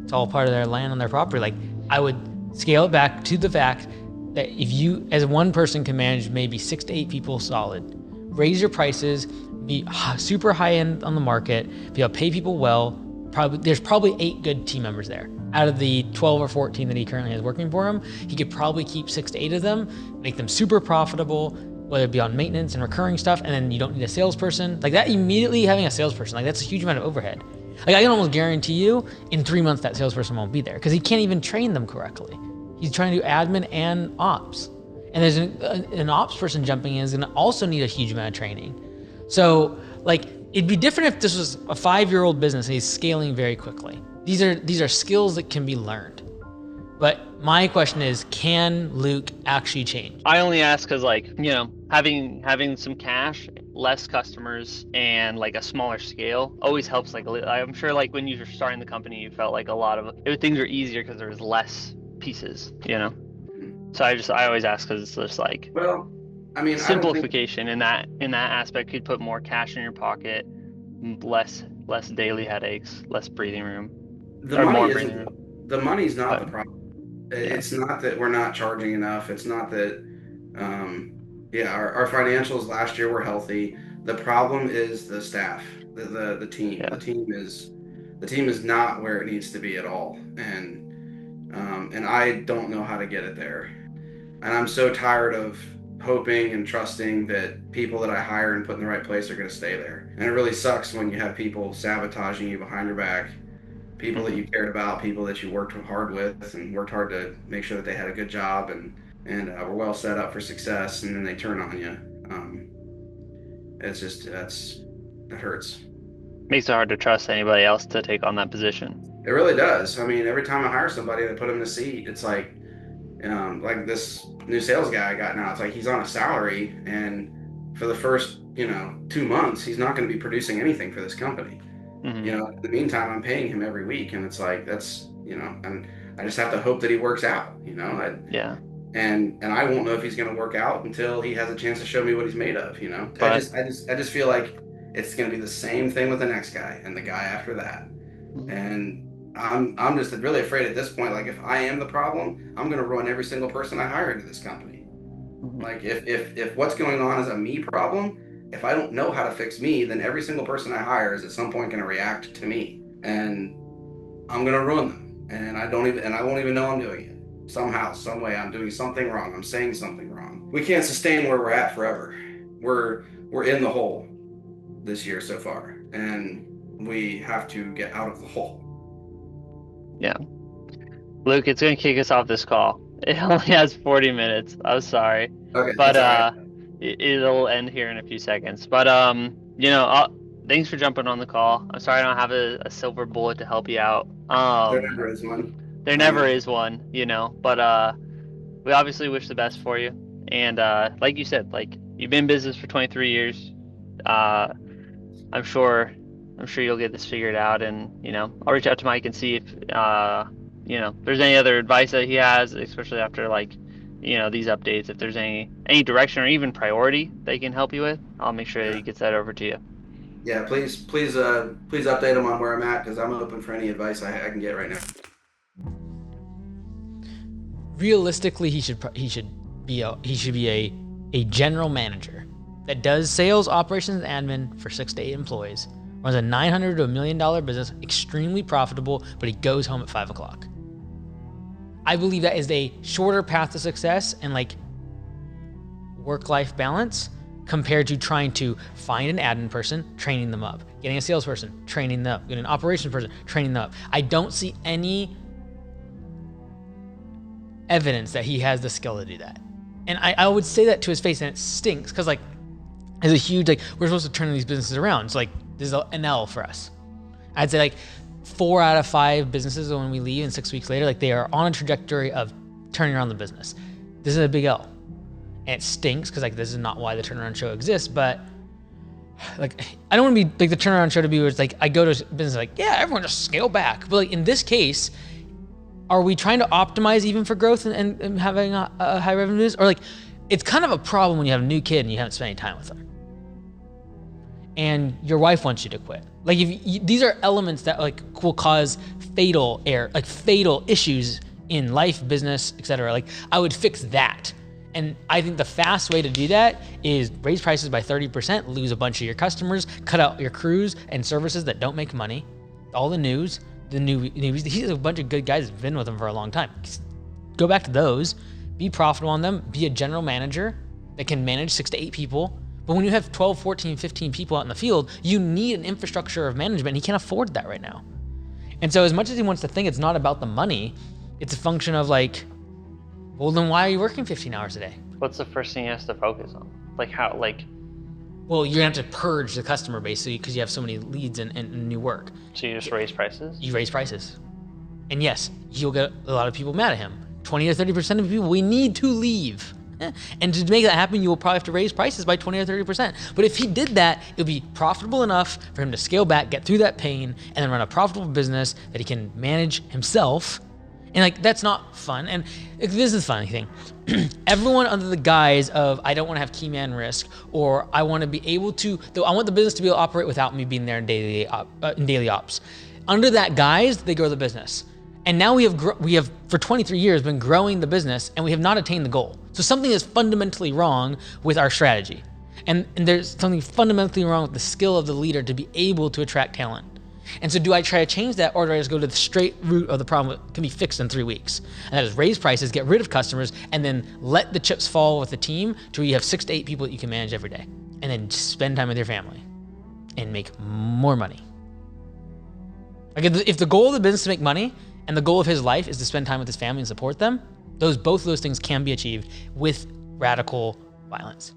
It's all part of their land on their property. Like I would scale it back to the fact that if you, as one person, can manage maybe 6 to 8 people solid, raise your prices, be super high end on the market, be able to pay people well. There's probably 8 good team members there. Out of the 12 or 14 that he currently has working for him, he could probably keep 6 to 8 of them, make them super profitable, whether it be on maintenance and recurring stuff, and then you don't need a salesperson. Like that, immediately having a salesperson, like that's a huge amount of overhead. Like I can almost guarantee you, in 3 months that salesperson won't be there because he can't even train them correctly. He's trying to do admin and ops. And there's an ops person jumping in is gonna also need a huge amount of training. So like, it'd be different if this was a 5-year-old business and he's scaling very quickly. These are skills that can be learned. But my question is, can Luke actually change? I only ask because, like, you know, having some cash, less customers, and like a smaller scale always helps. Like, I'm sure, like when you were starting the company, you felt like a lot of things were easier because there was less pieces, you know. So I always ask because it's just like, Well, I mean, simplification in that aspect could put more cash in your pocket, less daily headaches, less breathing room, or more breathing room. The money's not the problem. It's not that we're not charging enough. It's not that, our financials last year were healthy. The problem is the staff, the team. Yeah. The team is not where it needs to be at all, and I don't know how to get it there. And I'm so tired of hoping and trusting that people that I hire and put in the right place are going to stay there. And it really sucks when you have people sabotaging you behind your back. People that you cared about, people that you worked hard with and worked hard to make sure that they had a good job and were well set up for success, and then they turn on you. That hurts. Makes it hard to trust anybody else to take on that position. It really does. I mean, every time I hire somebody, they put them in a seat. It's like this new sales guy I got now. It's like he's on a salary, and for the first 2 months, he's not going to be producing anything for this company. Mm-hmm. In the meantime, I'm paying him every week, and it's like that's and I just have to hope that he works out. Yeah. And I won't know if he's going to work out until he has a chance to show me what he's made of. But I just feel like it's going to be the same thing with the next guy and the guy after that. Mm-hmm. And I'm just really afraid at this point. Like if I am the problem, I'm going to ruin every single person I hire into this company. Mm-hmm. Like if what's going on is a me problem. If I don't know how to fix me, then every single person I hire is at some point going to react to me, and I'm going to ruin them. And I won't even know I'm doing it. Somehow, some way, I'm doing something wrong. I'm saying something wrong. We can't sustain where we're at forever. We're in the hole this year so far, and we have to get out of the hole. Yeah, Luke, it's going to kick us off this call. It only has 40 minutes. I'm sorry, okay, but it'll end here in a few seconds. But thanks for jumping on the call. I'm sorry I don't have a silver bullet to help you out. There never is one. There never is one, but we obviously wish the best for you. And like you said, like you've been in business for 23 years. I'm sure you'll get this figured out. And I'll reach out to Mike and see if there's any other advice that he has, especially after these updates. If there's any direction or even priority they can help you with, I'll make sure that he gets that over to you. Yeah, please update him on where I'm at, because I'm open for any advice I can get right now. Realistically, he should be a general manager that does sales, operations, and admin for 6 to 8 employees. Runs a $900 to $1 million business, extremely profitable, but he goes home at 5 o'clock. I believe that is a shorter path to success and work-life balance compared to trying to find an admin person, training them up, getting a salesperson, training them up, getting an operations person, training them up. I don't see any evidence that he has the skill to do that. And I would say that to his face, and it stinks because there's a huge, we're supposed to turn these businesses around. So this is an L for us. I'd say 4 out of 5 businesses when we leave and 6 weeks later, they are on a trajectory of turning around the business. This is a big L. and it stinks because like this is not why the turnaround show exists. But like I don't want to be like the turnaround show to be where it's like I go to a business like, yeah, everyone just scale back. But like in this case, are we trying to optimize even for growth and having a high revenues? Or like it's kind of a problem when you have a new kid and you haven't spent any time with them, and your wife wants you to quit. Like these are elements that like will cause fatal issues in life, business, etc. Like I would fix that. And I think the fast way to do that is raise prices by 30%, lose a bunch of your customers, cut out your crews and services that don't make money, all the news, he's a bunch of good guys who've been with them for a long time. Go back to those, be profitable on them, be a general manager that can manage 6 to 8 people. But when you have 12, 14, 15 people out in the field, you need an infrastructure of management, and he can't afford that right now. And so as much as he wants to think it's not about the money, it's a function of like, well, then why are you working 15 hours a day? What's the first thing he has to focus on? Like how, like... Well, you're gonna have to purge the customer base because you have so many leads and new work. So you just raise prices? You raise prices. And yes, you'll get a lot of people mad at him. 20 or 30% of people, we need to leave. And to make that happen, you will probably have to raise prices by 20 or 30%. But if he did that, it would be profitable enough for him to scale back, get through that pain, and then run a profitable business that he can manage himself. And like, that's not fun. And this is the funny thing. Everyone under the guise of, I don't want to have key man risk, or I want to be able to, I want the business to be able to operate without me being there in daily ops. Under that guise, they grow the business. And now we have for 23 years been growing the business, and we have not attained the goal. So something is fundamentally wrong with our strategy. And there's something fundamentally wrong with the skill of the leader to be able to attract talent. And so do I try to change that, or do I just go to the straight root of the problem that can be fixed in 3 weeks? And that is raise prices, get rid of customers, and then let the chips fall with the team to where you have 6 to 8 people that you can manage every day. And then spend time with your family and make more money. Like if the goal of the business is to make money, and the goal of his life is to spend time with his family and support them, both of those things can be achieved with radical violence.